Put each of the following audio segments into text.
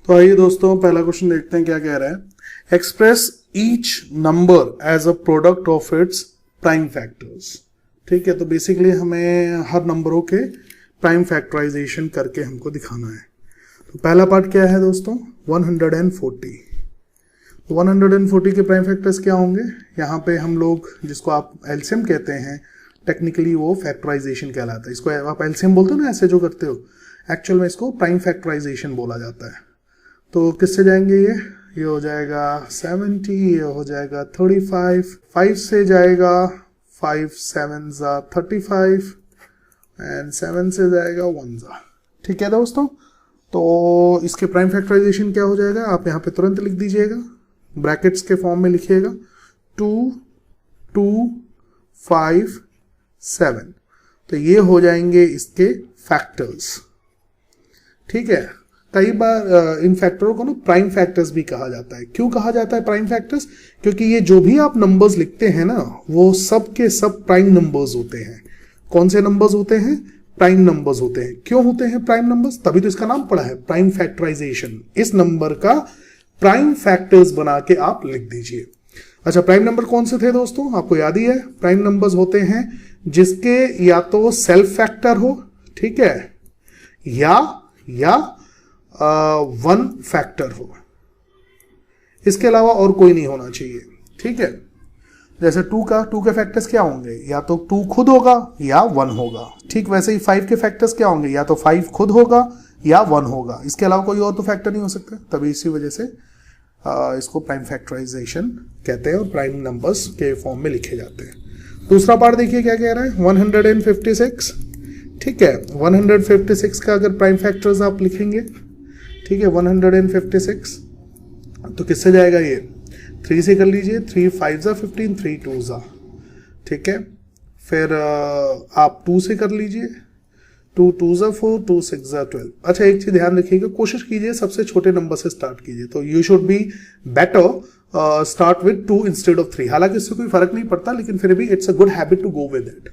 तो आइए दोस्तों, पहला क्वेश्चन देखते हैं क्या कह रहा है। Express each number as a product of its prime factors. ठीक है, तो बेसिकली हमें हर नंबरों के प्राइम फैक्टराइजेशन करके हमको दिखाना है। तो पहला पार्ट क्या है दोस्तों, 140। तो 140 के प्राइम फैक्टर्स क्या होंगे। यहाँ पे हम लोग जिसको आप एलसीएम कहते हैं, टेक्निकली वो फैक्टराइजेशन कहलाता है। इसको आप एलसीएम बोलते हो ना, ऐसे जो करते हो, एक्चुअल में इसको प्राइम फैक्टराइजेशन बोला जाता है। तो किससे जाएंगे ये हो जाएगा 70, ये हो जाएगा 35, 5 से जाएगा 5 7 जा 35 एंड 7 से जाएगा 1 जा। ठीक है दोस्तों, तो इसके प्राइम फैक्टराइजेशन क्या हो जाएगा, आप यहाँ पे तुरंत लिख दीजिएगा, ब्रैकेट्स के फॉर्म में लिखिएगा 2 2 5 7। तो ये हो जाएंगे इसके फैक्टर्स। ठीक है, कई बार इन फैक्टरों को ना प्राइम फैक्टर्स भी कहा जाता है। क्यों कहा जाता है प्राइम फैक्टर्स, क्योंकि ये जो भी आप नंबर्स लिखते हैं ना, वो सब के सब प्राइम नंबर्स होते हैं। कौन से नंबर्स होते हैं, प्राइम नंबर्स होते हैं। क्यों होते हैं प्राइम नंबर्स, तभी तो इसका नाम पड़ा है प्राइम फैक्टराइजेशन। इस नंबर का प्राइम फैक्टर्स बना के आप लिख दीजिए। अच्छा, प्राइम नंबर कौन से थे दोस्तों, आपको याद ही है। प्राइम नंबर्स होते हैं जिसके या तो सेल्फ फैक्टर हो, ठीक है, या वन फैक्टर हो। इसके अलावा और कोई नहीं होना चाहिए। ठीक है, जैसे 2 के फैक्टर्स क्या होंगे, या तो 2 खुद होगा या 1 होगा। ठीक वैसे ही 5 के फैक्टर्स क्या होंगे, या तो 5 खुद होगा या 1 होगा। इसके अलावा कोई और तो फैक्टर नहीं हो सकता। तभी इसी वजह से इसको प्राइम फैक्टराइजेशन कहते हैं और प्राइम नंबर्स के फॉर्म में लिखे जाते हैं। दूसरा पार्ट देखिए क्या कह रहा है, 156। ठीक है, 156 का अगर प्राइम फैक्टर्स आप लिखेंगे, ठीक है, 156 तो किससे जाएगा ये, 3 से कर लीजिए, 3 5 जा 15, 3 2 जा। ठीक है, फिर आप 2 से कर लीजिए, 2 2 जा 4, 2 6 जा 12। अच्छा, एक चीज ध्यान रखिएगा, कोशिश कीजिए सबसे छोटे नंबर से स्टार्ट कीजिए। तो you should be better start with 2 instead of 3। हालांकि इससे कोई फर्क नहीं पड़ता, लेकिन फिर भी it's a good habit to go with it.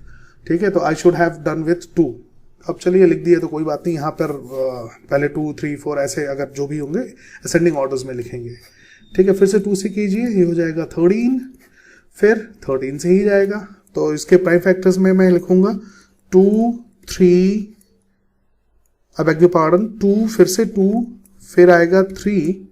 ठीक है, तो I should have done with 2। अब चलिए लिख दिए तो कोई बात नहीं, यहाँ पर पहले 2 3 4 ऐसे अगर जो भी होंगे असेंडिंग ऑर्डर्स में लिखेंगे। ठीक है, फिर से 2 से कीजिए, ये हो जाएगा 13, फिर 13 से ही जाएगा। तो इसके प्राइम फैक्टर्स में मैं लिखूंगा 2 3, आई बेग योर पार्डन, 2 फिर से 2, फिर आएगा 3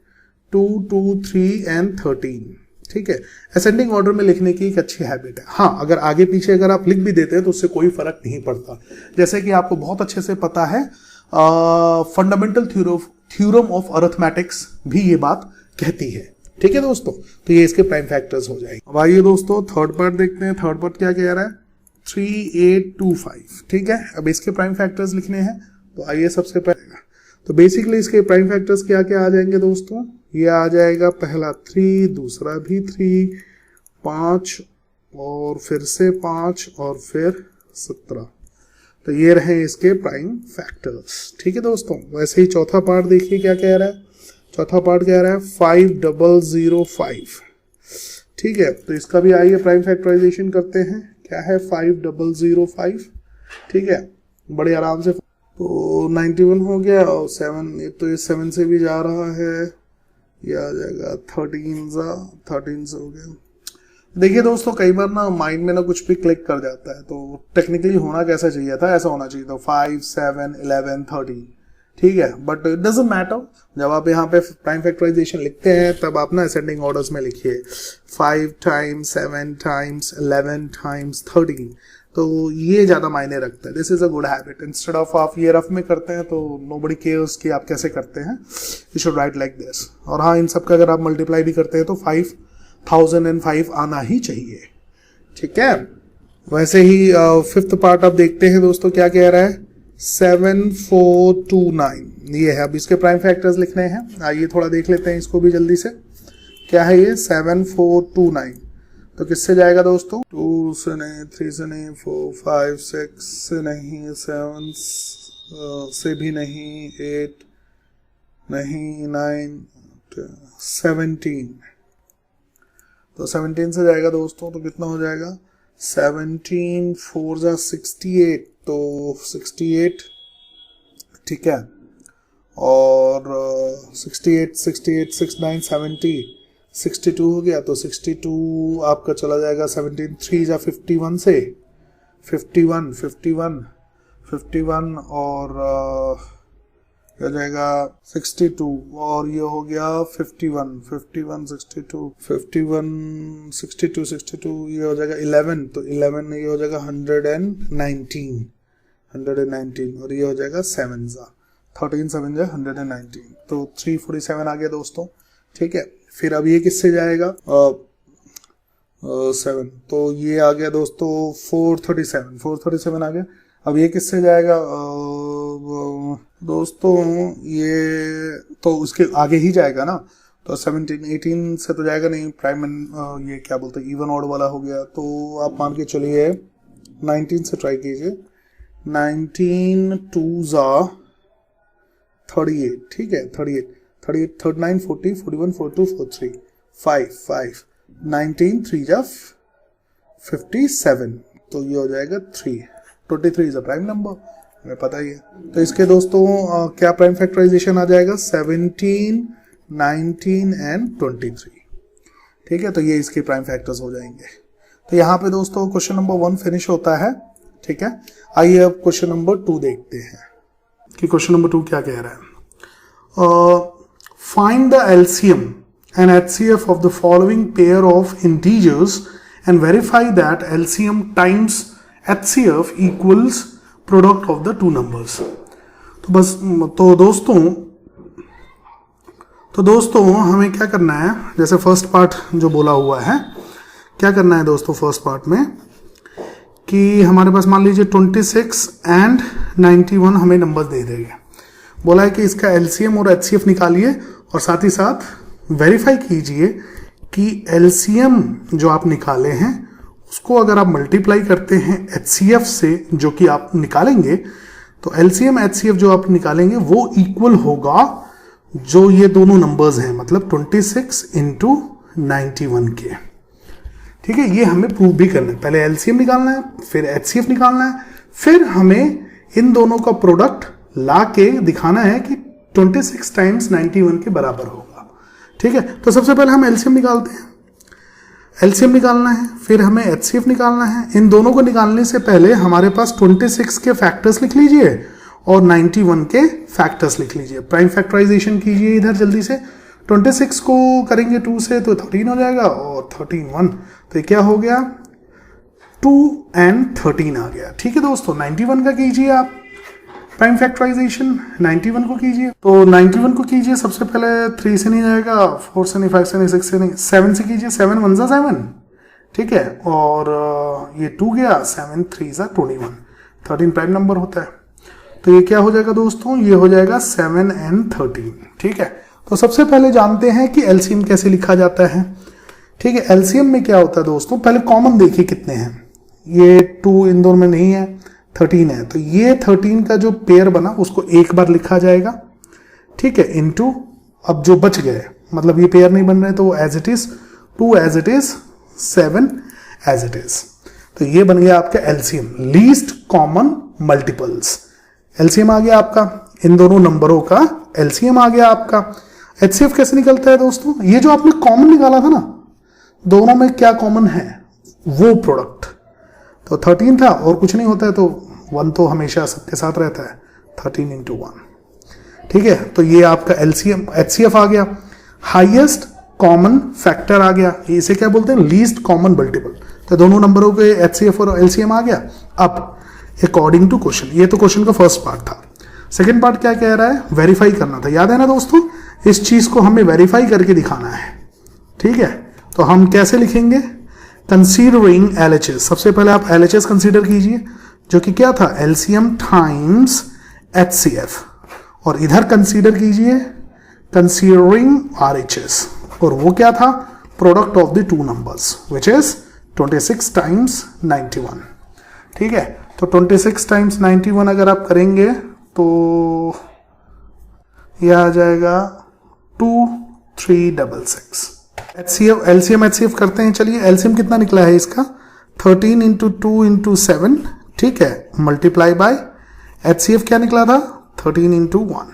2 2 3 एंड 13। ठीक है, असेंडिंग ऑर्डर में लिखने की एक अच्छी हैबिट है। हाँ, अगर आगे पीछे अगर आप लिख भी देते हैं तो उससे कोई फर्क नहीं पड़ता। जैसे कि आपको बहुत अच्छे से पता है, फंडामेंटल थ्योरम ऑफ अरिथमेटिक्स भी ये बात कहती है। ठीक है दोस्तों, तो ये इसके प्राइम फैक्टर्स हो जाएंगे। अब आइए दोस्तों थर्ड पार्ट देखते हैं। थर्ड पार्ट क्या कह रहा है, 3825। ठीक है, अब इसके प्राइम फैक्टर्स लिखने हैं। तो आइए सबसे पहले, तो बेसिकली इसके प्राइम फैक्टर्स क्या क्या आ जाएंगे दोस्तों, ये आ जाएगा पहला 3, दूसरा भी 3, 5 और फिर से 5 और फिर 17। तो ये रहे इसके प्राइम फैक्टर्स। ठीक है दोस्तों, वैसे ही चौथा पार्ट देखिए क्या कह रहा है। चौथा पार्ट कह रहा है 5005। ठीक है, तो इसका भी आइए प्राइम फैक्टराइजेशन करते हैं। क्या है 5005। ठीक है, बड़े आराम से। तो 91 हो गया और 7, तो ये 7 से भी जा रहा है, ये आ जाएगा 13 से हो गया। देखिए दोस्तों, कई बार ना माइंड में ना कुछ भी क्लिक कर जाता है। तो टेक्निकली होना कैसा चाहिए था, ऐसा होना चाहिए था 5 7 11 13। ठीक है, बट इट डजंट मैटर। जब आप यहाँ पे प्राइम फैक्टराइजेशन लिखते हैं तब आप ना असेंडिंग ऑर्डर्स में लिखिए 5 टाइम्स 7 टाइम्स 11 टाइम्स 13। तो ये ज्यादा मायने रखता है। This is a good habit. Instead of आप ये रफ में करते हैं तो नोबडी केयर्स कि आप कैसे करते हैं। You should write like this. और हाँ, इन सब का अगर आप मल्टीप्लाई भी करते हैं तो 5005 आना ही चाहिए। ठीक है, वैसे ही फिफ्थ पार्ट आप देखते हैं दोस्तों क्या कह रहा है, 7429। ये है, अब इसके प्राइम फैक्टर्स लिखने हैं। आइए थोड़ा देख लेते हैं इसको भी जल्दी से। क्या है ये 7429, तो किससे जाएगा दोस्तों, 2 से नहीं, 3 से नहीं, 4 5 6 से नहीं, 7 से भी नहीं, 8 नहीं, 9 17। तो 17 से जाएगा दोस्तों, तो कितना हो जाएगा 17 4 जा 68, तो 68। ठीक है, और 68 68 69 70 62 हो गया, तो 62 आपका चला जाएगा 17 3 जा 51 से 51 51 51 और हो जाएगा 62 और ये हो गया 51 51 62 51 62 62 ये हो जाएगा 11, तो 11 ये हो जाएगा 119 119 और ये हो जाएगा 7 जा 13 7 जा 119, तो 347 आ गया दोस्तों। ठीक है, फिर अब ये किससे जाएगा 7, तो ये आ गया दोस्तों 437 आ गया। अब ये किससे जाएगा दोस्तों, ये तो उसके आगे ही जाएगा ना, तो 17 18 से तो जाएगा नहीं, प्राइम ये क्या बोलते हैं इवन ऑड वाला हो गया, तो आप मान के चलिए 19 से ट्राई कीजिए। 19 2 जा 38, ठीक है 38 39 40 41 42 43 5 19 3 जा 57, तो ये हो जाएगा 23 इज अ प्राइम नंबर, हमें पता ही है। तो इसके दोस्तों क्या प्राइम फैक्टराइजेशन आ जाएगा 17 19 एंड 23। ठीक है, तो ये इसके प्राइम फैक्टर्स हो जाएंगे। तो यहाँ पे दोस्तों क्वेश्चन नंबर 1 फिनिश होता है। ठीक है, आइए अब क्वेश्चन नंबर 2 देखते हैं कि क्वेश्चन नंबर 2 क्या कह रहा है। Find the LCM and HCF of the following pair of integers and verify that LCM times HCF equals product of the two numbers। तो बस तो दोस्तों हमें क्या करना है, जैसे फर्स्ट पार्ट जो बोला हुआ है, क्या करना है दोस्तों फर्स्ट पार्ट में कि हमारे पास मान लीजिए 26 एंड 91 हमें नंबर्स दे देंगे। बोला है कि इसका LCM और HCF निकालिए और साथ ही साथ वेरीफाई कीजिए कि LCM जो आप निकाले हैं उसको अगर आप मल्टीप्लाई करते हैं HCF से जो कि आप निकालेंगे, तो LCM HCF जो आप निकालेंगे वो इक्वल होगा जो ये दोनों नंबर्स हैं, मतलब 26 इंटू 91 के। ठीक है, ये हमें प्रूव भी करना है। पहले LCM निकालना है, फिर HCF निकालना है, फिर हमें इन दोनों का प्रोडक्ट ला के दिखाना है कि 26 टाइम्स 91 के बराबर होगा। ठीक है, तो सबसे पहले हम LCM निकालते हैं। LCM निकालना है, फिर हमें HCF निकालना है। इन दोनों को निकालने से पहले हमारे पास 26 के फैक्टर्स लिख लीजिए और 91 के फैक्टर्स लिख लीजिए। प्राइम फैक्टराइजेशन कीजिए इधर जल्दी से। 26 को करेंगे 2 से तो 13 हो जाएगा और 13 1, तो ये क्या हो गया 2 and 13 आ गया। ठीक है दोस्तों, 91 का कीजिए आप प्राइम फैक्टराइजेशन, 91 को कीजिए। तो 91 को कीजिए, सबसे पहले 3 से नहीं जाएगा, 4 से नहीं, 5 से नहीं, 6 से नहीं, 7 से कीजिए। 7 1 7, ठीक है, और ये 2 गया, 7 3 21, 13 प्राइम नंबर होता है। तो ये क्या हो जाएगा दोस्तों, ये हो जाएगा 7 and 13। ठीक है, तो सबसे पहले जानते हैं कि एलसीएम कैसे लिखा जाता है। ठीक है, एलसीएम में क्या होता है दोस्तों, पहले कॉमन देखिए कितने हैं। ये 2 इन दोनों में नहीं है, 13 है, तो ये 13 का जो पेयर बना उसको एक बार लिखा जाएगा। ठीक है, इनटू अब जो बच गए, मतलब ये पेयर नहीं बन रहे तो as it is 2 as it is 7 as it is. तो ये बन गया आपका LCM, least common multiples. LCM आ गया आपका, इन दोनों नंबरों का एलसीएम आ गया आपका। एचसीएफ कैसे निकलता है दोस्तों, ये जो आपने कॉमन निकाला था ना, दोनों में क्या कॉमन है, वो प्रोडक्ट। तो 13 था और कुछ नहीं होता है, तो 1 तो हमेशा सबके साथ रहता है, 13 into 1। ठीक है, तो ये आपका एलसीएम एचसीएफ आ गया। हाईएस्ट कॉमन फैक्टर आ गया, इसे क्या बोलते हैं, लीस्ट कॉमन मल्टीपल। तो दोनों नंबरों के एचसीएफ और एलसीएम आ गया। अब अकॉर्डिंग टू क्वेश्चन, ये तो क्वेश्चन का फर्स्ट पार्ट था। सेकेंड पार्ट क्या कह रहा है, वेरीफाई करना था, याद है ना दोस्तों, इस चीज को हमें वेरीफाई करके दिखाना है। ठीक है, तो हम कैसे लिखेंगे, कंसीडरिंग एलएचएस। सबसे पहले आप एलएचएस कंसीडर कीजिए, जो कि क्या था, एलसीएम टाइम्स एचसीएफ, और इधर कंसीडर कीजिए कंसीडरिंग आरएचएस, और वो क्या था, product of the two numbers which is 26 times 91। ठीक है, तो 26 टाइम्स 91 अगर आप करेंगे तो यह आ जाएगा 2366। एचसीएफ एलसीएम एचसीएफ करते हैं। चलिए, एलसीएम कितना निकला है इसका, 13 into 2 into 7, ठीक है, मल्टीप्लाई बाय एचसीएफ क्या निकला था, 13 into 1।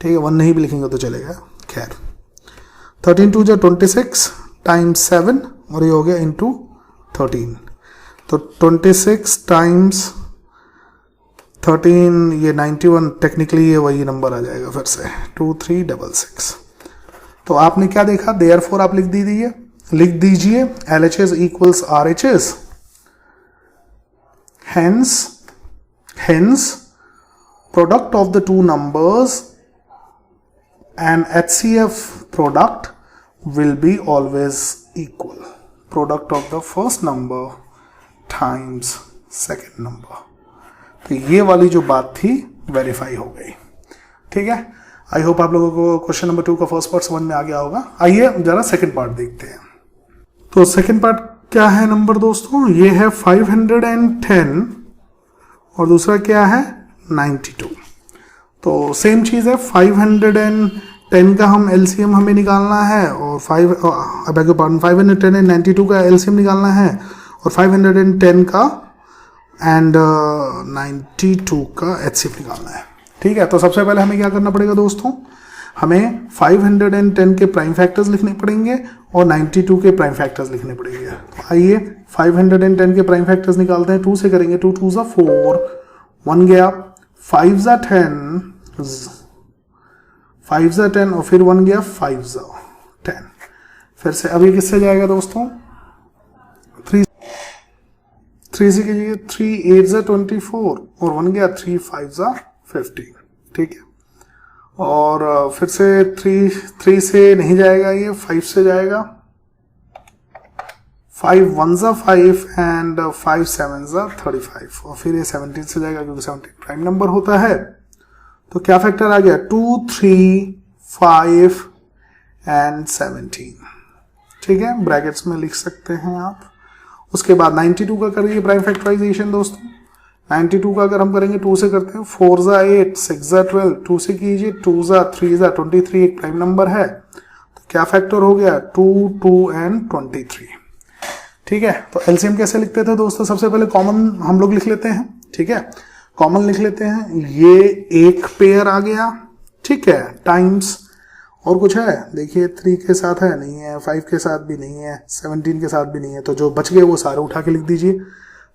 ठीक है, 1 नहीं भी लिखेंगे तो चलेगा, खैर। 13 2 जा 26 टाइम्स 7 और ये हो गया इंटू 13, तो 26 टाइम्स 13 ये 91, टेक्निकली ये वही नंबर आ जाएगा फिर से 2366। तो आपने क्या देखा, देयरफॉर आप लिख दीजिए LHS equals RHS, hence product of the two numbers and HCF product will be always equal, product of the first number times second number। तो ये वाली जो बात थी वेरीफाई हो गई, ठीक है। आई होप आप लोगों को क्वेश्चन नंबर 2 का फर्स्ट पार्ट समझ में आ गया होगा। आइए जरा सेकंड पार्ट देखते हैं। तो सेकंड पार्ट क्या है नंबर दोस्तों, ये है 510 और दूसरा क्या है 92। तो सेम चीज है, 510 का हम एलसीएम हमें निकालना है और 510 एंड 92 का एलसीएम निकालना है और 510 का एंड 92 का एचसीएफ निकालना है, ठीक है। तो सबसे पहले हमें क्या करना पड़ेगा दोस्तों, हमें 510 के प्राइम फैक्टर्स लिखने पड़ेंगे और 92 के प्राइम फैक्टर्स लिखने पड़ेंगे। तो आइए 510 के प्राइम फैक्टर्स निकालते हैं, 2 से करेंगे, 2 2 ज़ा 4, 1 गया, 5 ज़ा 10 और फिर 1 गया, 5 ज़ा 10। फिर से अभी किससे जाएगा दोस्तों, 3 से कीजिए, 3 8 ज़ा 24 और 1 गया, 3 5 ज़ा 15, ठीक है। और फिर से 3 से नहीं जाएगा, ये 5 से जाएगा, 5 1 ज़ा 5 एंड 5 7 ज़ा 35 और फिर ये 17 से जाएगा क्योंकि 17 प्राइम नंबर होता है। तो क्या फैक्टर आ गया, 2 3 5 एंड 17, ठीक है, ब्रैकेट्स में लिख सकते हैं आप। उसके बाद 92 का करिए प्राइम फैक्टराइजेशन दोस्तों। 92 का अगर हम करेंगे 2 से करते हैं, 4 ज़ा 8 6 ज़ा 12, 2 से कीजिए, 2 ज़ा 3 ज़ा 23 एक प्राइम नंबर है, तो क्या फैक्टर हो गया 2 2 एंड 23, ठीक है। तो एलसीएम कैसे लिखते थे दोस्तों, सबसे पहले कॉमन हम लोग लिख लेते हैं, ठीक है, कॉमन लिख लेते हैं, ये एक पेयर आ गया, ठीक है, टाइम्स और कुछ है, देखिए 3 के साथ है नहीं है, 5 के साथ भी नहीं है, 17 के साथ भी नहीं है, तो जो बच गए वो सारे उठा के लिख दीजिए।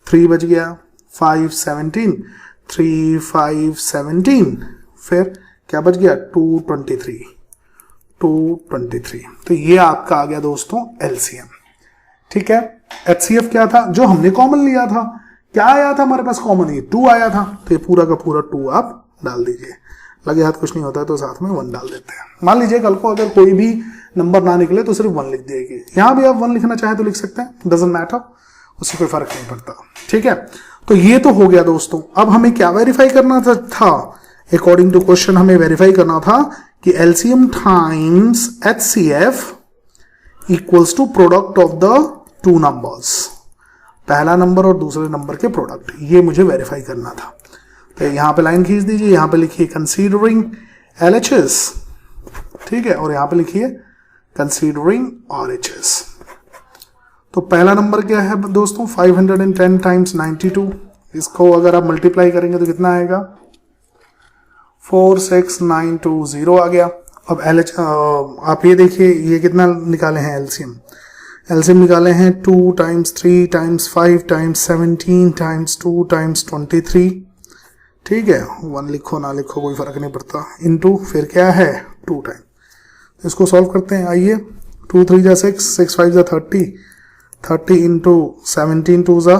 3 बच गया, 5 17, 3 5 17, फिर क्या बच गया 223, तो ये आपका आ गया दोस्तों एलसीएम, ठीक है। एचसीएफ क्या था, जो हमने कॉमन लिया था, क्या आया था हमारे पास कॉमन, ये 2 आया था, तो ये पूरा का पूरा 2 आप डाल दीजिए, लगे हाथ कुछ नहीं होता है तो साथ में 1 डाल देते हैं। मान लीजिए कल को अगर कोई भी नंबर ना निकले तो सिर्फ 1 लिख देगी, यहां भी आप 1 लिखना चाहे तो लिख सकते हैं, डजंट मैटर, उससे कोई फर्क नहीं पड़ता, ठीक है। तो ये तो हो गया दोस्तों। अब हमें क्या वेरीफाई करना था, अकॉर्डिंग टू क्वेश्चन हमें वेरीफाई करना था कि LCM times HCF equals to product of the 2 numbers, पहला नंबर और दूसरे नंबर के प्रोडक्ट, ये मुझे वेरीफाई करना था। तो यहां पे लाइन खींच दीजिए, यहां पे लिखिए कंसीडरिंग एलएचएस, ठीक है, और यहां पे लिखिए कंसीडरिंग आरएचएस। तो पहला नंबर क्या है दोस्तों, 510 टाइम्स 92, इसको अगर आप मल्टीप्लाई करेंगे तो कितना आएगा, 46920 आ गया। अब एलएच आप ये देखिए ये कितना निकाले हैं एलसीएम निकाले हैं 2 times 3 times 5 times 17 times 2 times 23, ठीक है, 1 लिखो ना लिखो कोई फर्क नहीं पड़ता, इनटू फिर क्या है 2 टाइम। इसको सॉल्व करते हैं, आइए 2 3 जा 6 6 5 जा 30 इंटू 17 2 जा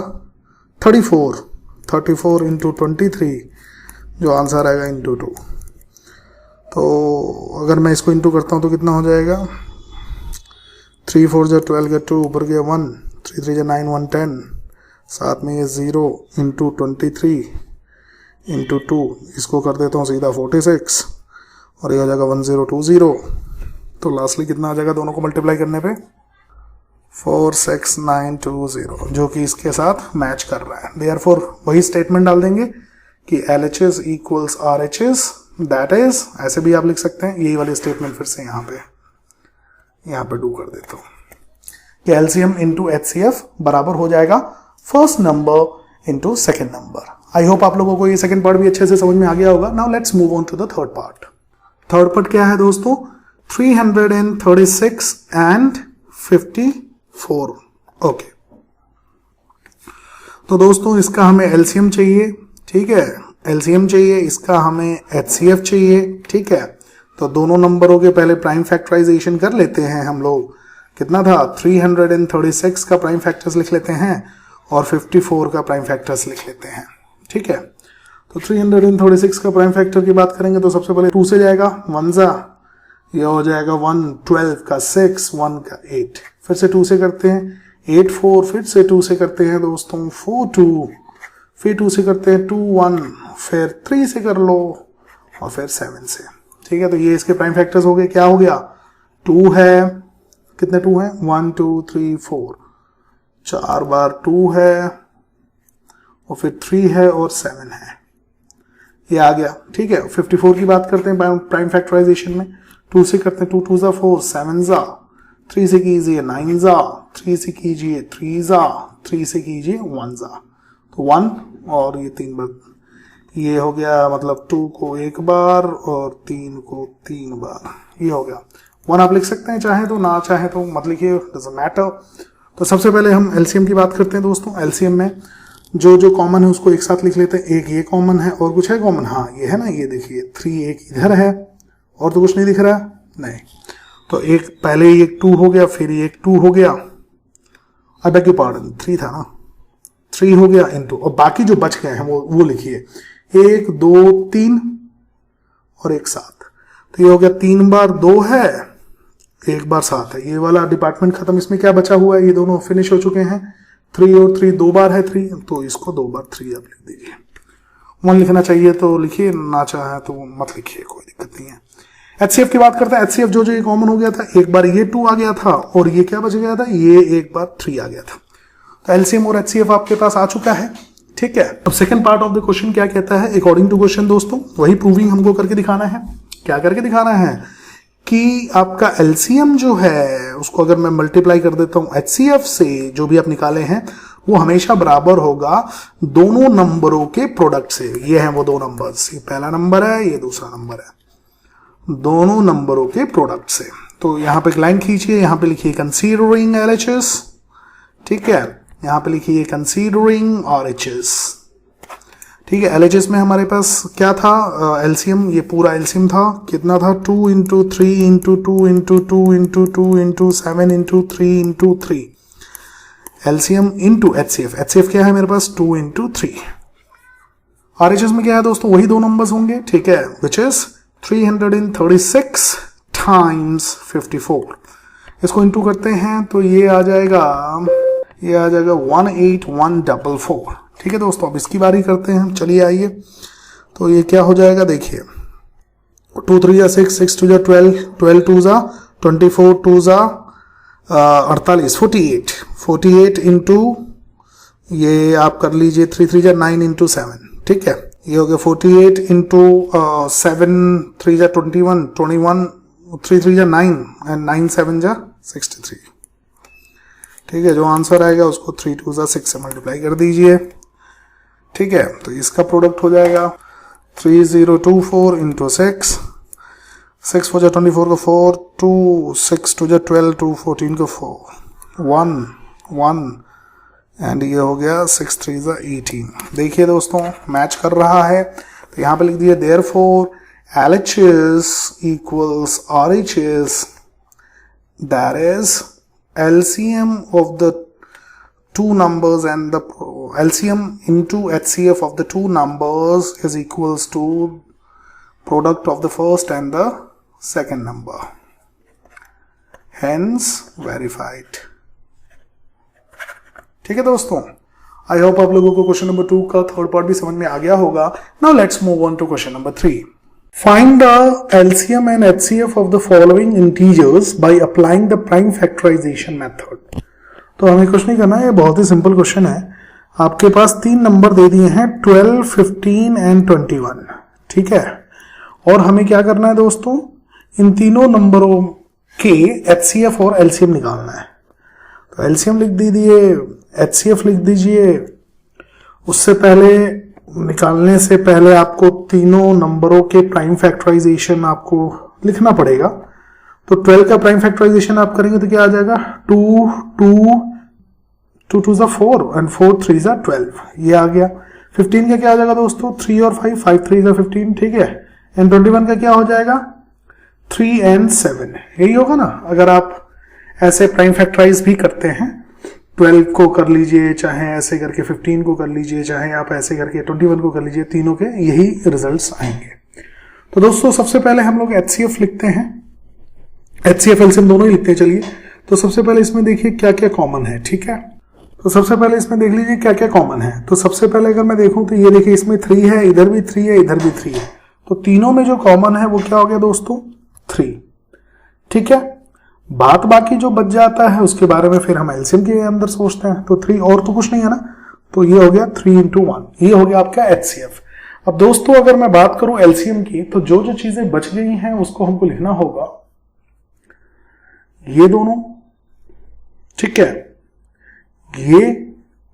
34 इंटू 23, जो आंसर आएगा इंटू 2। तो अगर मैं इसको इंटू करता हूँ तो कितना हो जाएगा, 3 4 जा 12 का 2 ऊपर गया 1, 3 3 जा 9 1 10, साथ में ये 0 इंटू 23 इंटू 2, इसको कर देता हूँ सीधा 46 और ये हो जाएगा 1020। तो लास्टली कितना आ जाएगा दोनों को मल्टीप्लाई करने पे, 46920, जो कि इसके साथ मैच कर रहा है। देयरफॉर वही स्टेटमेंट डाल देंगे कि LHS equals RHS, that is, ऐसे भी आप लिख सकते हैं, यही वाली स्टेटमेंट फिर से यहाँ पे डू कर देता हूँ कि LCM इंटू HCF बराबर हो जाएगा first number into second number. I hope आप लोगों को ये सेकेंड पार्ट भी अच्छे से समझ में आ गया होगा। Now let's move on to the third part, third part क्या है दोस्तों, 336 एंड 54। ओके, तो दोस्तों इसका हमें एलसीएम चाहिए, ठीक है, एलसीएम चाहिए, इसका हमें एचसीएफ चाहिए, ठीक है। तो दोनों नंबरों के पहले प्राइम फैक्टराइजेशन कर लेते हैं हम लोग। कितना था, 336 का प्राइम फैक्टर्स लिख लेते हैं और 54 का प्राइम फैक्टर्स लिख लेते हैं, ठीक है। तो 336 का प्राइम फैक्टर की बात करेंगे तो सबसे पहले 2 से जाएगा, 1 जा, ये हो जाएगा 1, 12 का 6, 1 का 8, फिर से 2 से करते हैं 8 4, फिर से 2 से करते हैं दोस्तों 4 2, फिर 2 से करते हैं 2 1, फिर 3 से कर लो और फिर 7 से, ठीक है। तो ये इसके प्राइम फैक्टर्स हो गए। क्या हो गया, 2 है, कितने 2 हैं, 1 2 3 4, 4 बार 2 है और फिर 3 है और 7 है, ये आ गया, ठीक है। 54 की बात करते हैं प्राइम फैक्टराइजेशन में, 2 से करते हैं 2 2 जा 4, 7 जा, 3 से कीजिए 9 जा, 3 से कीजिए 3 जा, 3 से कीजिए 1 जा, तो 1 और ये 3 बार, ये हो गया, मतलब 2 को 1 बार और 3 को 3 बार, ये हो गया। 1 आप लिख सकते हैं चाहे तो, ना चाहे तो मत लिखिए, डजंट मैटर। तो सबसे पहले हम एलसीएम की बात करते हैं दोस्तों। एलसीएम में जो जो कॉमन है उसको एक साथ लिख लेते हैं। एक ये कॉमन है और कुछ है कॉमन, हाँ ये है ना, ये देखिए 3 एक इधर है और तो कुछ नहीं दिख रहा, नहीं, तो एक पहले एक 2 हो गया, फिर एक 2 हो गया, आई बेग योर पार्डन 3 था ना, 3 हो गया इनटू, और बाकी जो बच गए हैं वो लिखिए, 1 2 3 और एक 7, तो ये हो गया 3 बार 2 है, 1 बार 7 है, ये वाला डिपार्टमेंट खत्म। इसमें क्या बचा हुआ है, ये दोनों फिनिश हो चुके हैं। 3 और 3 2 बार है 3, तो इसको 2 बार 3 आप लिख दीजिए। 1 लिखना चाहिए तो लिखिए, ना चाहे तो मत लिखिए, कोई दिक्कत नहीं है। एचसीएफ की बात करते हैं। एचसीएफ जो ये कॉमन हो गया था, एक बार ये 2 आ गया था और ये क्या बच गया था, ये एक बार 3 आ गया था। तो एलसीएम और एचसीएफ आपके पास आ चुका है, ठीक है। अब second part of the question क्या कहता है, अकॉर्डिंग टू क्वेश्चन दोस्तों, वही प्रूविंग हमको करके दिखाना है। क्या करके दिखाना है कि आपका एलसीएम जो है उसको अगर मैं मल्टीप्लाई कर देता हूं एचसीएफ से, जो भी आप निकाले हैं वो हमेशा बराबर होगा दोनों नंबरों के प्रोडक्ट से। ये हैं वो दो नंबर्स, ये पहला नंबर है, ये दूसरा नंबर है, दोनों नंबरों के प्रोडक्ट से। तो यहां पे एक लाइन खींचिए, यहां पे लिखिए कंसीडरिंग एलएचएस, ठीक है, यहां पे लिखिए कंसीडरिंग आरएचएस, ठीक है। एलएचएस में हमारे पास क्या था, एलसीएम, ये पूरा एलसीएम था, कितना था, 2 into 3 into 2 into 2 into 2 into 7 into 3 into 3, LCM into HCF. HCF क्या है मेरे पास, 2 इंटू 3। आरएचएस में क्या है दोस्तों, वही दो नंबर्स होंगे, ठीक है, विच इज 336 टाइम्स 54। इसको इंटू करते हैं तो ये आ जाएगा 18144, ठीक है दोस्तों। अब इसकी बारी करते हैं हम, चलिए आइए। तो ये क्या हो जाएगा, देखिए 2 3 जा 6, 6 2 जा 12, 12 2 जा 24, 2 जा 48, 48 इंटू, ये आप कर लीजिए 3 3 जा 9 इंटू 7, ठीक है, ये हो गया 48 इंटू 7 3 जा 21, 21 3 3 जा 9 एंड 9 7 जा 63, ठीक है। जो आंसर आएगा उसको 3 2 जा 6 से मल्टीप्लाई कर दीजिए, ठीक है। तो इसका प्रोडक्ट हो जाएगा 3024 इंटू 6, 6 4 जा 24 को 4, 2 6 2 जा 12, 2 14 को 4, 1 1 एंड ये हो गया 6 3 जा 18। देखिए दोस्तों मैच कर रहा है, तो यहाँ पे लिख दिया therefore LHS equals RHS, that is LCM of the two numbers and the LCM into HCF of the two numbers is equals to product of the first and the second number, hence verified। ठीक है दोस्तों, I hope आप लोगों को question number 2 का third part भी समझ में आ गया होगा। Now let's move on to question number 3। Find the LCM and HCF of the following integers by applying the prime factorization method। तो हमें कुछ नहीं करना है, ये बहुत ही सिंपल क्वेश्चन है। आपके पास 3 नंबर दे दिए हैं 12, 15 एंड 21, ठीक है। और हमें क्या करना है दोस्तों, इन तीनों नंबरों के HCF और LCM निकालना है। तो LCM लिख दीजिए, HCF लिख दीजिए। उससे पहले निकालने से पहले आपको तीनों नंबरों के प्राइम फैक्टराइजेशन आपको लिखना पड़ेगा। तो 12 का प्राइम फैक्टराइजेशन आप करेंगे तो क्या आ जाएगा, 2 2 4 एंड 4 3 12, ये आ गया। 15 का क्या आ जाएगा दोस्तों, 3 और 5, 5 3 15, ठीक है। एंड 21 का क्या हो जाएगा, 3 and 7, यही होगा ना। अगर आप ऐसे प्राइम फैक्टराइज भी करते हैं, 12 को कर लीजिए, चाहे ऐसे करके 15 को कर लीजिए, चाहे आप ऐसे करके 21 को कर लीजिए, तीनों के यही रिजल्ट्स आएंगे। तो दोस्तों सबसे पहले हम लोग HCF लिखते हैं, HCF एलसीएम दोनों ही लिखते हैं। चलिए तो सबसे पहले इसमें देखिए क्या क्या कॉमन है, ठीक है। तो सबसे पहले इसमें देख लीजिए क्या क्या कॉमन है। तो सबसे पहले अगर मैं देखूं तो ये देखिए इसमें 3 है, इधर भी 3 है, इधर भी 3 है। तो तीनों में जो कॉमन है वो क्या हो गया दोस्तों, 3, ठीक है। बात बाकी जो बच जाता है उसके बारे में फिर हम एलसीएम के अंदर सोचते हैं। तो 3 और तो कुछ नहीं है ना, तो ये हो गया 3 into 1, ये हो गया आपका HCF। अब दोस्तों अगर मैं बात करूं एलसीएम की, तो जो जो चीजें बच गई हैं उसको हमको लिखना होगा, ये दोनों, ठीक है, ये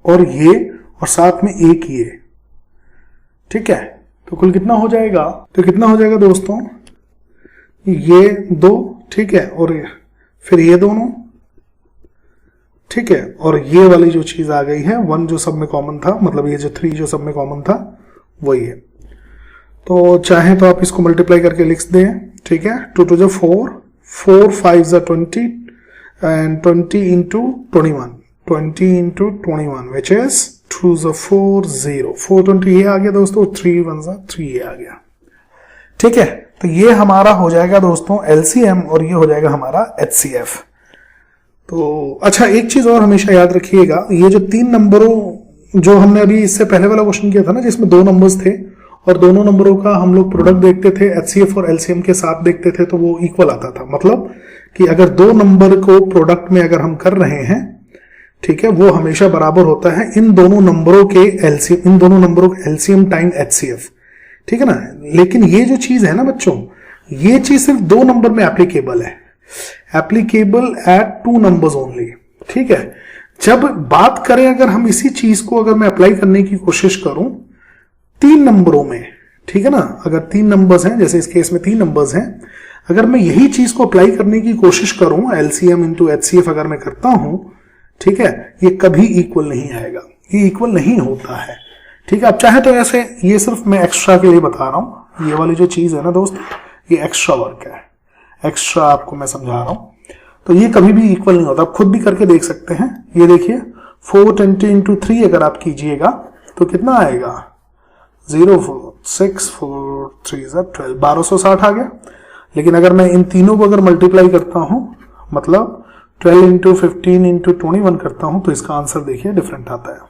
और साथ में एक ये, ठीक है। तो कुल कितना हो जाएगा, तो कितना हो जाएगा दोस्तों, ये 2, ठीक है, और फिर ये दोनों, ठीक है, और ये वाली जो चीज आ गई है 1 जो सब में कॉमन था, मतलब ये जो 3 जो सब में कॉमन था वही है। तो चाहे तो आप इसको मल्टीप्लाई करके लिख दें, ठीक है। 2 2 4, 4 5 20 and 20 into 21, 20 into 21 which is 2 4 0, 420 ये आ गया दोस्तों, 3 1 3 ये आ गया, ठीक है। तो ये हमारा हो जाएगा दोस्तों LCM और ये हो जाएगा हमारा HCF। तो अच्छा एक चीज और हमेशा याद रखिएगा, ये जो 3 नंबरों जो हमने अभी इससे पहले वाला क्वेश्चन किया था ना, जिसमें 2 नंबर्स थे और दोनों नंबरों का हम लोग प्रोडक्ट देखते थे, HCF और LCM के साथ देखते थे, तो वो इक्वल आता था। मतलब कि अगर 2 नंबर को प्रोडक्ट में अगर हम कर रहे हैं, ठीक है, वो हमेशा बराबर होता है इन दोनों नंबरों के LCM, इन दोनों नंबरों के LCM टाइम HCF, ठीक है ना। लेकिन ये जो चीज है ना बच्चों, ये चीज सिर्फ 2 नंबर में एप्लीकेबल है, एप्लीकेबल एट 2 नंबर्स ओनली, ठीक है। जब बात करें अगर हम इसी चीज को अगर मैं अप्लाई करने की कोशिश करूं 3 नंबरों में, ठीक है ना, अगर 3 नंबर्स हैं, जैसे इस केस में 3 नंबर्स हैं, अगर मैं यही चीज को अप्लाई करने की कोशिश करूं LCM into HCF अगर मैं करता हूं, ठीक है, ये कभी इक्वल नहीं आएगा, ये इक्वल नहीं होता है, ठीक है। अब चाहे तो ऐसे, ये सिर्फ मैं एक्स्ट्रा के लिए बता रहा हूं, ये वाली जो चीज है ना दोस्त, ये एक्स्ट्रा वर्क है, एक्स्ट्रा आपको मैं समझा रहा हूं। तो ये कभी भी इक्वल नहीं होता, आप खुद भी करके देख सकते हैं। ये देखिए 420 into 3 अगर आप कीजिएगा तो कितना आएगा, 0 4 6 4 3 12, 1260 आ गया। लेकिन अगर मैं इन तीनों को अगर मल्टीप्लाई करता हूं, मतलब 12 into 15 into 21 करता हूं, तो इसका आंसर देखिए डिफरेंट आता है,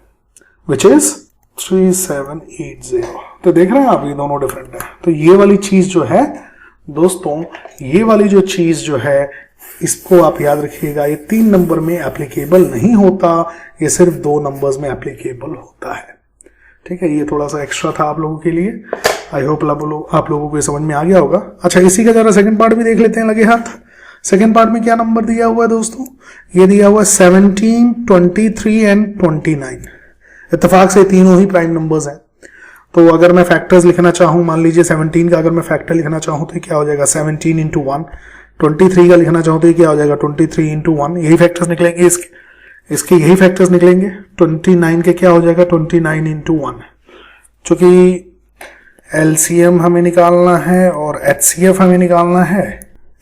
विच इज 3780। तो देख रहे हैं आप, ये दोनों डिफरेंट है। तो ये वाली चीज जो है दोस्तों, ये वाली जो चीज जो है, इसको आप याद रखिएगा, ये 3 नंबर में एप्लीकेबल नहीं होता, ये सिर्फ 2 नंबर्स में एप्लीकेबल होता है, ठीक है। ये थोड़ा सा एक्स्ट्रा था आप लोगों के लिए, आई होप आप लोगों को ये समझ में आ गया होगा। अच्छा इसी का जरा सेकंड पार्ट भी देख लेते हैं लगे हाथ। सेकंड पार्ट में क्या नंबर दिया हुआ है दोस्तों, ये दिया हुआ है 17 23 एंड 29। इत्तेफाक से तीनों ही प्राइम नंबर्स हैं। तो अगर मैं फैक्टर्स लिखना चाहूं, मान लीजिए 17 का अगर मैं फैक्टर लिखना चाहूं तो क्या हो जाएगा 17 into 1, 23 का लिखना चाहूं तो क्या हो जाएगा 23 into 1, यही फैक्टर्स निकलेंगे, इसके यही फैक्टर्स निकलेंगे। 29 के क्या हो जाएगा 29 into 1, चूंकि LCM हमें निकालना है और HCF हमें निकालना है।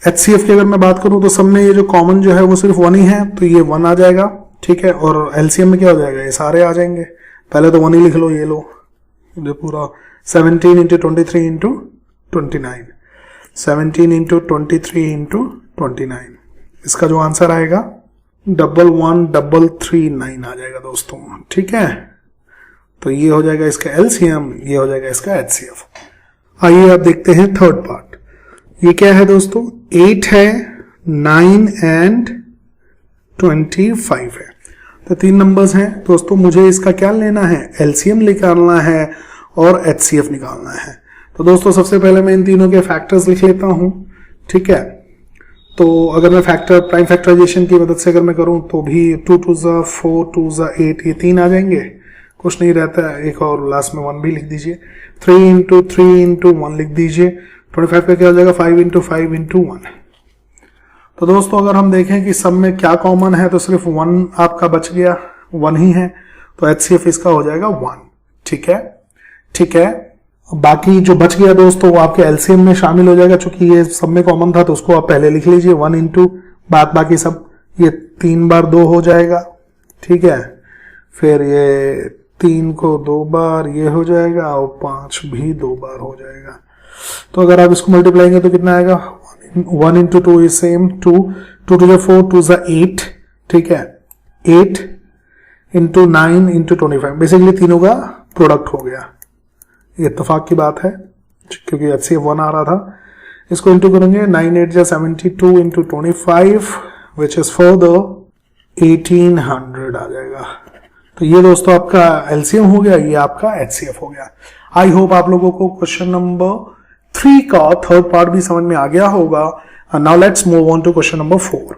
HCF की अगर मैं बात करूं तो सब में ये जो कॉमन जो है वो सिर्फ 1 ही है, तो ये 1 आ जाएगा, ठीक है। और LCM में क्या हो जाएगा, ये सारे आ जाएंगे। पहले तो 1 ही लिख लो, ये लो, जो पूरा 17 into 23 into 29, 17 into 23 into 29, इसका जो आंसर आएगा 11339 आ जाएगा दोस्तों, ठीक है। तो ये हो जाएगा इसका LCM, ये हो जाएगा इसका HCF। आइए आप देखते हैं थर्ड पार्ट। ये क्या है दोस्तों, 8 है, 9 एंड 25 है। तो 3 नंबर्स हैं दोस्तों, मुझे इसका क्या लेना है, LCM निकालना है और HCF निकालना है। तो दोस्तों सबसे पहले मैं इन तीनों के फैक्टर्स लिख लेता हूं, ठीक है। तो अगर मैं प्राइम फैक्टराइजेशन की मदद से अगर मैं करूं तो भी 2 2 4 2 8, ये 3 आ जाएंगे, कुछ नहीं रहता है, एक और लास्ट में 1 भी लिख दीजिए। 3 इंटू 3 इंटू 1 लिख दीजिए। 25 का क्या हो जाएगा 5 इंटू 5 इंटू 1। तो दोस्तों अगर हम देखें कि सब में क्या कॉमन है तो सिर्फ 1 आपका बच गया, 1 ही है, तो HCF इसका हो जाएगा 1। ठीक है, ठीक है। बाकी जो बच गया दोस्तों वो आपके LCM में शामिल हो जाएगा, चूंकि ये सब में कॉमन था तो उसको आप पहले लिख लीजिए 1 इंटू बाकी सब, ये 3 बार 2 हो जाएगा। ठीक है, फिर ये 3 को 2 बार ये हो जाएगा और 5 भी 2 बार हो जाएगा। तो अगर आप इसको मल्टीप्लाएंगे तो कितना आएगा 1 इंटू 2 इज सेम 2, 2 टू 4 2 8। ठीक है, 8 इंटू 9 इंटू 25, बेसिकली तीनों का प्रोडक्ट हो गया। ये इत्तेफाक की बात है क्योंकि HCF 1 आ रहा था। इसको इंटू करेंगे 9 8 जा 72 इंटू 25 विच इज फर्दर 1800 आ जाएगा। तो ये दोस्तों आपका LCM हो गया, ये आपका HCF हो गया। आई होप आप लोगों को क्वेश्चन नंबर 3 का थर्ड पार्ट भी समझ में आ गया होगा। Now let's move on to question number 4।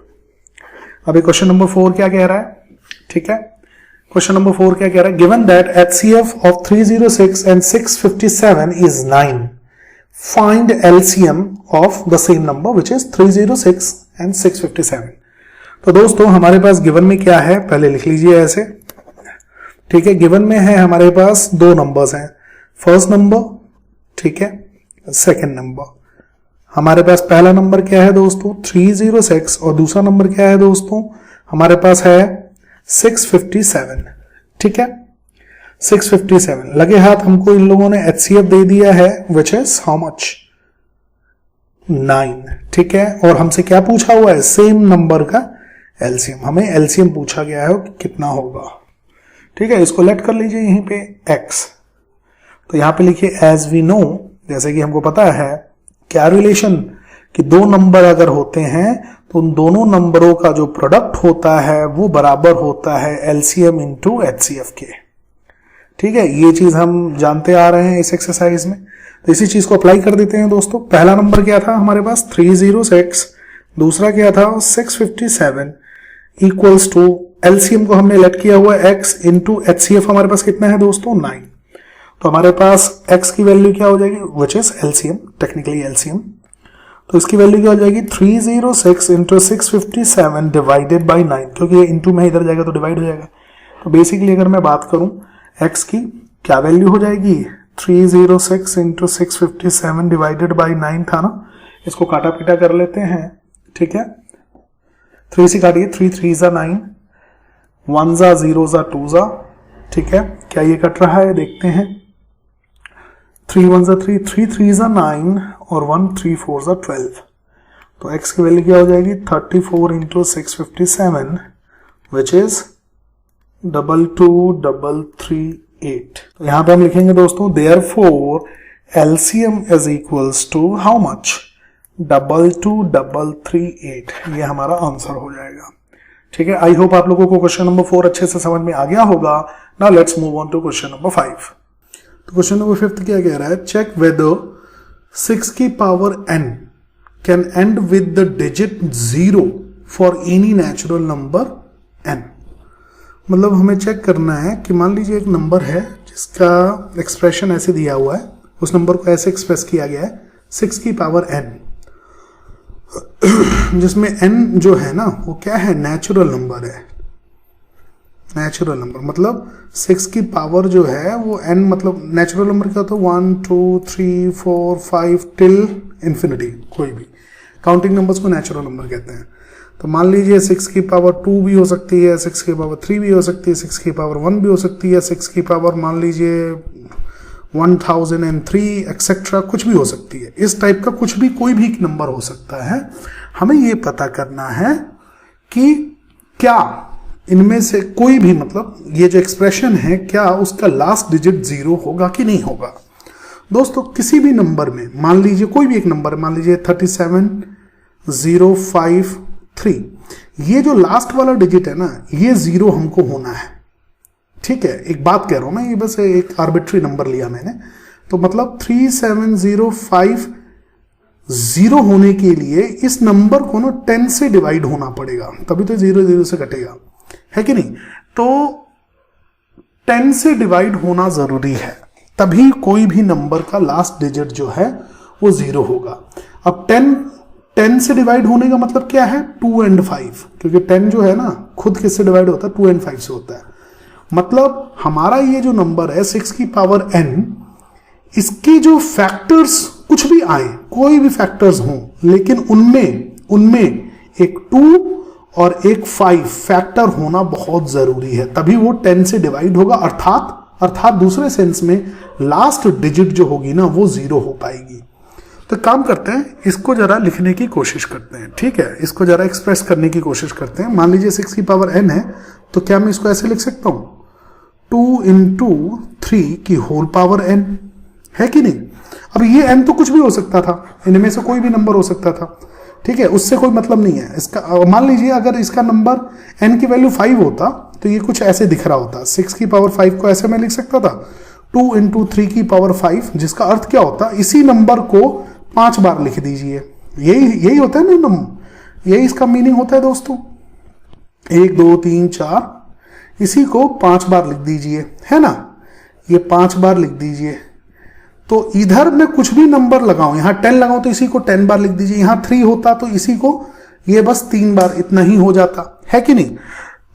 अभी क्वेश्चन नंबर 4 क्या कह रहा है? ठीक है, क्वेश्चन नंबर 4 क्या कह रहा है? Given that HCF of 306 and 657 is 9, find LCM of the same number which is 306 and 657। तो दोस्तों हमारे पास गिवन में क्या है पहले लिख लीजिए ऐसे। ठीक है, गिवन में है हमारे पास 2 नंबर्स हैं, फर्स्ट नंबर, ठीक है, सेकंड नंबर। हमारे पास पहला नंबर क्या है दोस्तों 306 और दूसरा नंबर क्या है दोस्तों हमारे पास है 657। ठीक है, 657 लगे हाथ हमको इन लोगों ने HCF दे दिया है विच इज हाउ मच 9। ठीक है, और हमसे क्या पूछा हुआ है सेम नंबर का LCM, हमें LCM पूछा गया है कि कितना होगा। ठीक है, इसको लेट कर लीजिए यहीं पे x, तो यहां पे लिखिए एज वी नो, जैसे कि हमको पता है क्या रिलेशन कि 2 नंबर अगर होते हैं तो उन दोनों नंबरों का जो प्रोडक्ट होता है वो बराबर होता है LCM इंटू HCF के। ठीक है, ये चीज हम जानते आ रहे हैं इस एक्सरसाइज में, तो इसी चीज को अप्लाई कर देते हैं दोस्तों। पहला नंबर क्या था हमारे पास 306, दूसरा क्या था 657 इक्वल्स टू LCM को हमने लेट किया हुआ x इंटू HCF हमारे पास कितना है दोस्तों 9। तो हमारे पास x की वैल्यू क्या हो जाएगी which is LCM, technically LCM। तो इसकी वैल्यू क्या हो जाएगी 306 इंटू 657 डिवाइडेड बाई 9, क्योंकि ये इंटू में इधर जाएगा तो डिवाइड हो जाएगा। तो बेसिकली अगर मैं बात करूं x की क्या वैल्यू हो जाएगी 306 इंटू 657 डिवाइडेड बाई 9 था ना, इसको काटा पीटा कर लेते हैं। ठीक है, 3 से काटिए, 3 3 जा 9, 1 जा 0 जा 2 जा। ठीक है, क्या ये कट रहा है देखते हैं। 3 1 जा 3, 3 3 जा 9 और 1 3 4 जा 12। तो x की वैल्यू क्या हो जाएगी 34 इंटू 657 विच इज 22338। तो यहां पे हम लिखेंगे दोस्तों therefore LCM is equals to how much 22338। ये हमारा आंसर हो जाएगा। ठीक है, आई होप आप लोगों को क्वेश्चन नंबर 4 अच्छे से समझ में आ गया होगा। Now let's move on to question number 5। तो क्वेश्चन नंबर 5 क्या कह रहा है? चेक वेदर 6 की power n can and with the digit 0 for any natural number n। मतलब हमें चेक करना है कि मान लीजिए एक नंबर है जिसका एक्सप्रेशन ऐसे दिया हुआ है, उस नंबर को ऐसे एक्सप्रेस किया गया है 6 की पावर n, जिसमें n जो है ना वो क्या है नेचुरल नंबर है। नेचुरल नंबर मतलब 6 की पावर जो है वो n, मतलब नेचुरल नंबर क्या होता है 1 2 3 4 5 टिल इंफिनिटी, कोई भी काउंटिंग नंबर्स को नेचुरल नंबर कहते हैं। तो मान लीजिए 6 की पावर 2 भी हो सकती है, 6 की पावर 3 भी हो सकती है, 6 की पावर 1 भी हो सकती है, 6 की पावर मान लीजिए 1003 एक्सेट्रा कुछ भी हो सकती है। इस टाइप का कुछ भी कोई भी नंबर हो सकता है। हमें ये पता करना है कि क्या इनमें से कोई भी, मतलब ये जो एक्सप्रेशन है क्या उसका लास्ट डिजिट 0 होगा कि नहीं होगा। दोस्तों किसी भी नंबर में मान लीजिए कोई भी एक नंबर, मान लीजिए 37053, ये जो लास्ट वाला डिजिट है ना ये 0 हमको होना है। ठीक है, एक बात कह रहा हूं मैं, ये बस एक आर्बिट्री नंबर लिया मैंने, तो मतलब 37050 होने के लिए इस नंबर को ना 10 से डिवाइड होना पड़ेगा, तभी तो 0 0 से कटेगा, है कि नहीं। तो 10 से डिवाइड होना जरूरी है, तभी कोई भी नंबर का लास्ट डिजिट जो है वो 0 होगा। अब 10 से डिवाइड होने का मतलब क्या है? 2 and 5, क्योंकि 10 जो है ना खुद किससे डिवाइड होता है? 2 and 5 से होता है। मतलब हमारा ये जो नंबर है 6 की पावर n, इसके जो फैक्टर्स कुछ भी आए, कोई भी फैक्टर्स हों, लेकिन उनमें एक 2 और एक 5 फैक्टर होना बहुत जरूरी है, तभी वो 10 से डिवाइड होगा। अर्थात दूसरे सेंस में लास्ट डिजिट जो होगी ना वो 0 हो पाएगी। तो काम करते हैं, इसको जरा लिखने की कोशिश करते हैं, ठीक है? इसको जरा एक्सप्रेस करने की कोशिश करते हैं। मान लीजिए 6 की पावर n है, तो क्या मैं इसको ऐसे लिख सकता हूं? 2 into 3 की होल पावर n, है कि नहीं? अब ये n तो कुछ भी हो सकता था, इनमें से कोई भी नंबर हो सकता था, ठीक है? उससे कोई मतलब नहीं है इसका। मान लीजिए अगर इसका नंबर n की वैल्यू 5 होता तो ये कुछ ऐसे दिख रहा होता। 6 की पावर 5 को ऐसे मैं लिख सकता था, 2 into 3 की पावर 5, जिसका अर्थ क्या होता? इसी नंबर को 5 बार लिख दीजिए। यही होता है ना नंबर, यही इसका मीनिंग होता है दोस्तों। 1 2 3 4, इसी को 5 बार लिख दीजिए, है ना? ये 5 बार लिख दीजिए। तो इधर मैं कुछ भी नंबर लगाऊं, यहां 10 लगाऊं तो इसी को 10 बार लिख दीजिए, यहां 3 होता तो इसी को ये बस 3 बार, इतना ही हो जाता, है कि नहीं?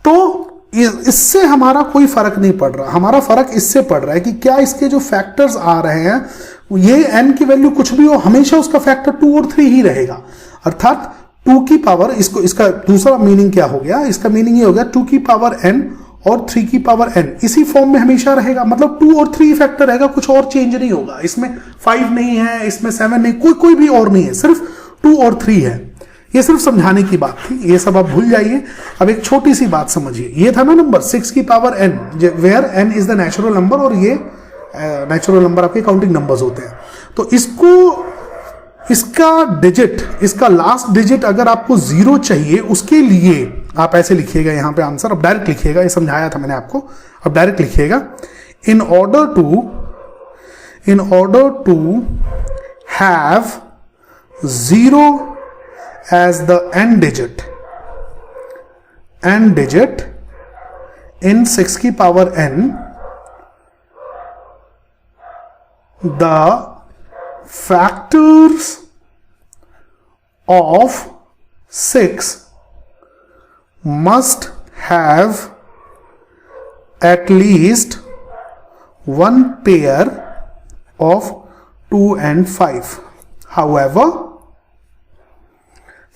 तो इससे हमारा कोई फर्क नहीं पड़ रहा, हमारा फर्क इससे पड़ रहा है कि क्या इसके जो फैक्टर्स आ रहे हैं, ये n की वैल्यू कुछ भी हो, हमेशा उसका फैक्टर 2 और 3 ही रहेगा। अर्थात 2 की पावर, इसका दूसरा मीनिंग क्या हो गया? इसका मीनिंग ये हो गया 2 की पावर n और 3 की पावर n इसी फॉर्म में हमेशा रहेगा। मतलब 2 और 3 फैक्टर रहेगा, कुछ और चेंज नहीं होगा। इसमें 5 नहीं है, इसमें 7 नहीं, कोई भी और नहीं है, सिर्फ 2 और 3 है। ये सिर्फ समझाने की बात थी, ये सब आप भूल जाइए। अब एक छोटी सी बात समझिए, ये था ना नंबर 6 की power n, where n is the natural number, और ये नेचुरल नंबर आपके काउंटिंग नंबर्स होते हैं। तो इसका डिजिट, इसका लास्ट डिजिट अगर आपको 0 चाहिए, उसके लिए आप ऐसे लिखिएगा यहां पे आंसर। अब डायरेक्ट लिखिएगा, ये समझाया था मैंने आपको, अब डायरेक्ट लिखिएगा। In order to have 0 as the n digit in 6 की power n, the factors of 6 must have at least one pair of 2 and 5. However,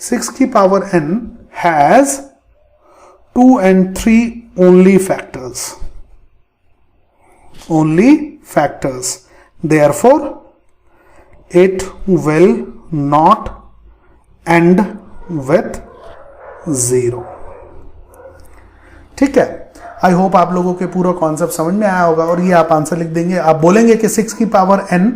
6 की power n has 2 and 3 only factors. Therefore, it will not end with 0. ठीक है? I hope आप लोगों के पूरा concept समझ में आया होगा, और ये आप आंसर लिख देंगे। आप बोलेंगे कि 6 की पावर n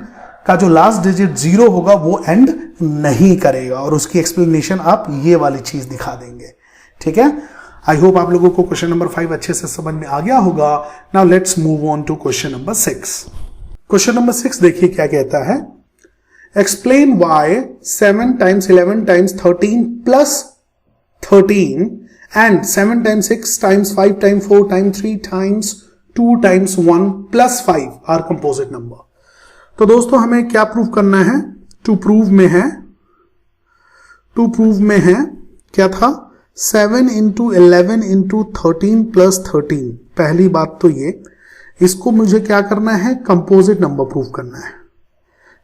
का जो लास्ट डिजिट 0 होगा वो एंड नहीं करेगा, और उसकी एक्सप्लेनेशन आप ये वाली चीज दिखा देंगे। ठीक है? आई होप आप लोगों को क्वेश्चन नंबर 5 अच्छे से समझ में आ गया होगा। Now let's move on to question number 6। Question number 6 देखिए क्या कहता है। Explain why 7 times 11 times 13 plus 13 and 7 times 6 times 5 times 4 times 3 times 2 times 1 plus 5 are composite number। तो दोस्तों हमें क्या प्रूव करना है? टू प्रूव में है क्या था? 7 into 11 into 13 plus 13। पहली बात तो ये, इसको मुझे क्या करना है? कंपोजिट नंबर प्रूव करना है।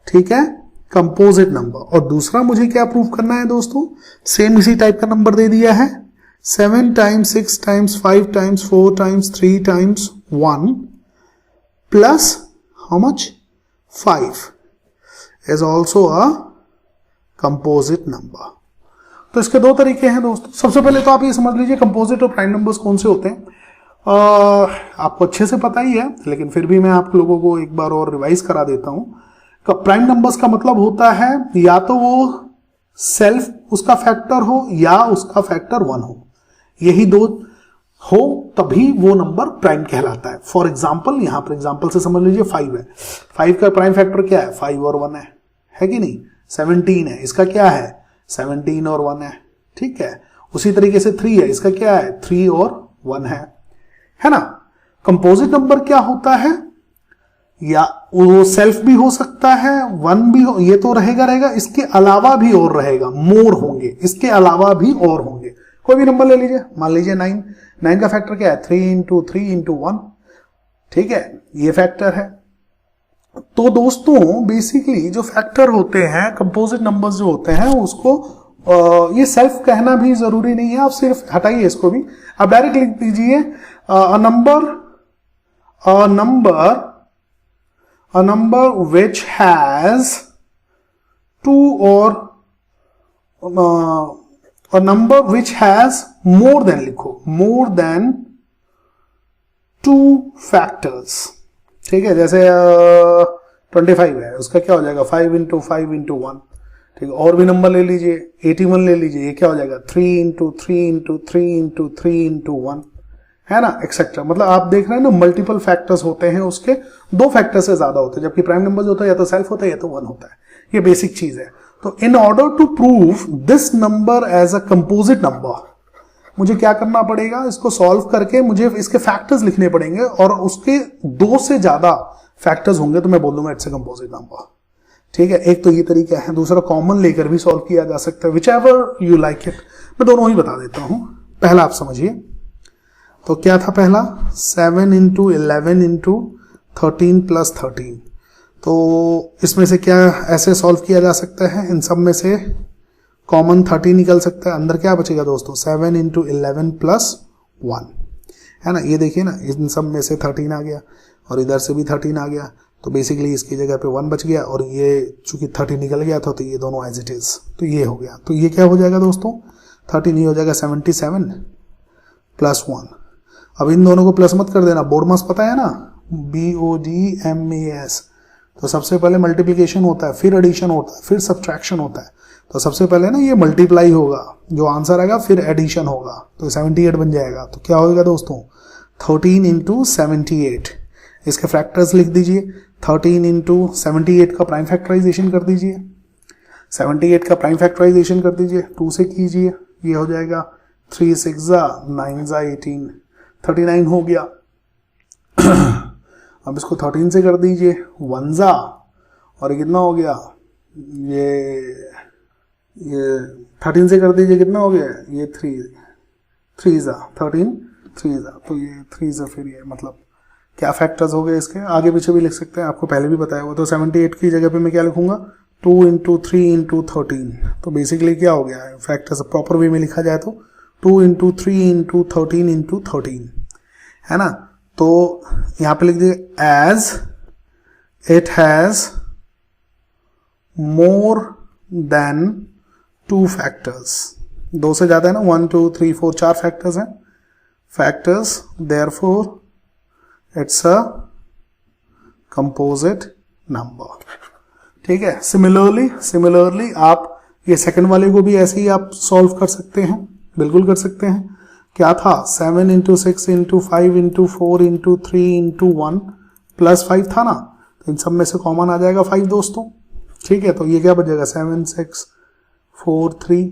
ठीक है? Composite number. और दूसरा मुझे क्या प्रूव करना है दोस्तों? सेम इसी टाइप का नंबर दे दिया है, 7 times 6 times 5 times 4 times 3 times 1 plus how much? 5 is also a composite number। तो इसके दो तरीके हैं दोस्तों। सबसे पहले तो आप ये समझ लीजिए कंपोजिट और प्राइम नंबर्स कौन से होते हैं। आपको अच्छे से पता ही है, लेकिन फिर भी मैं आप लोगों को एक बार और रिवाइज करा देता हूं। प्राइम नंबर्स का मतलब होता है या तो वो सेल्फ उसका फैक्टर हो या उसका फैक्टर 1 हो, यही दो हो तभी वो नंबर प्राइम कहलाता है। फॉर एग्जाम्पल, यहां पर एग्जाम्पल से समझ लीजिए 5 है। 5 का प्राइम फैक्टर क्या है? 5 और 1 है कि नहीं? 17 है, इसका क्या है? 17 और 1 है। ठीक है? उसी तरीके से 3 है, इसका क्या है? 3 और 1 है ना? कंपोजिट नंबर क्या होता है, या वो सेल्फ भी हो सकता है, वन भी हो, ये तो रहेगा, इसके अलावा भी और रहेगा, मोर होंगे, इसके अलावा भी और होंगे। कोई भी नंबर ले लीजिए, मान लीजिए 9, 9 का फैक्टर क्या है 3 इंटू 3 इंटू 1, ठीक है, ये फैक्टर है। तो दोस्तों बेसिकली जो फैक्टर होते हैं, कंपोजिट नंबर्स जो होते हैं, उसको ये सेल्फ कहना भी जरूरी नहीं है, आप सिर्फ हटाइए इसको भी, आप डायरेक्ट लिख दीजिए a number which has two or a number which has more than, लिखो more than 2 factors, ठीक है, जैसे 25 है, उसका क्या हो जाएगा 5 इंटू 5 इंटू 1, ठीक है। और भी नंबर ले लीजिए, 81 ले लीजिए, ये क्या हो जाएगा 3 इंटू 3 इंटू 3 इंटू 3 इंटू 1, है ना, एक्सेट्रा। मतलब आप देख रहे हैं ना, मल्टीपल फैक्टर्स होते हैं, उसके 2 फैक्टर से ज्यादा होते हैं, जबकि प्राइम नंबर होता है या तो सेल्फ होता है या तो 1 होता है, ये बेसिक चीज है। तो in order to prove this number as a composite number, मुझे क्या करना पड़ेगा, इसको सॉल्व करके मुझे इसके फैक्टर्स लिखने पड़ेंगे, और उसके 2 से ज्यादा फैक्टर्स होंगे तो मैं बोल दूंगा इट्स अ कंपोजिट नंबर, ठीक है। एक तो ये तरीका है, दूसरा कॉमन लेकर भी सॉल्व किया जा सकता है, which ever you like it. मैं दोनों ही बता देता हूं। पहला आप समझिए, तो क्या था पहला 7 इंटू 11 इंटू 13 प्लस 13, तो इसमें से क्या ऐसे सॉल्व किया जा सकता है, इन सब में से कॉमन 30 निकल सकता है, अंदर क्या बचेगा दोस्तों 7 इंटू 11 प्लस 1, है ना। ये देखिए ना, इन सब में से 13 आ गया और इधर से भी 13 आ गया, तो बेसिकली इसकी जगह पे 1 बच गया, और ये चूंकि 30 निकल गया था तो ये दोनों एज इट इज, तो ये हो गया। तो ये क्या हो जाएगा दोस्तों 13 ही हो जाएगा 77 प्लस 1। अब इन दोनों को प्लस मत कर देना, बोर्ड मास पता है ना, BODMAS। तो सबसे पहले मल्टीप्लिकेशन होता है, फिर एडिशन होता है, फिर सब्ट्रैक्शन होता है। तो सबसे पहले ना ये मल्टीप्लाई होगा, जो आंसर आएगा, फिर एडिशन होगा, तो 78 बन जाएगा। तो क्या होगा दोस्तों 13 इंटू 78, इसके फैक्टर्स लिख दीजिए, 13 इंटू 78 का प्राइम फैक्टराइजेशन कर दीजिए, 78 का प्राइम फैक्टराइजेशन कर दीजिए, 2 से कीजिए, ये हो जाएगा 3 6 9 18, 39 हो गया। अब इसको 13 से कर दीजिए, 1 और ये कितना हो गया, ये 13 से कर दीजिए, कितना हो गया, ये 3 13 3 तो ये 3 फिर ये मतलब क्या फैक्टर्स हो गए इसके, आगे पीछे भी लिख सकते हैं, आपको पहले भी बताया हुआ। तो 78 की जगह पे मैं क्या लिखूंगा 2 इंटू 3 इंटू 13, तो बेसिकली क्या हो गया है फैक्टर्स, प्रॉपर वे में लिखा जाए तो 2 इंटू 3 इंटू 13 इंटू 13, है ना। तो यहां पे लिख दीजिए as it has more than 2 factors, 2 से ज्यादा है ना, 1 2 3 4 4 फैक्टर्स हैं, factors therefore it's a composite number, ठीक है। सिमिलरली आप ये सेकंड वाले को भी ऐसे ही आप सॉल्व कर सकते हैं, बिल्कुल कर सकते हैं। क्या था 7 into 6 into 5 into 4 into 3 into 1 plus 5 था ना, तो इन सब में से कॉमन आ जाएगा 5 दोस्तों, ठीक है। तो ये क्या बचेगा 7 6 4 3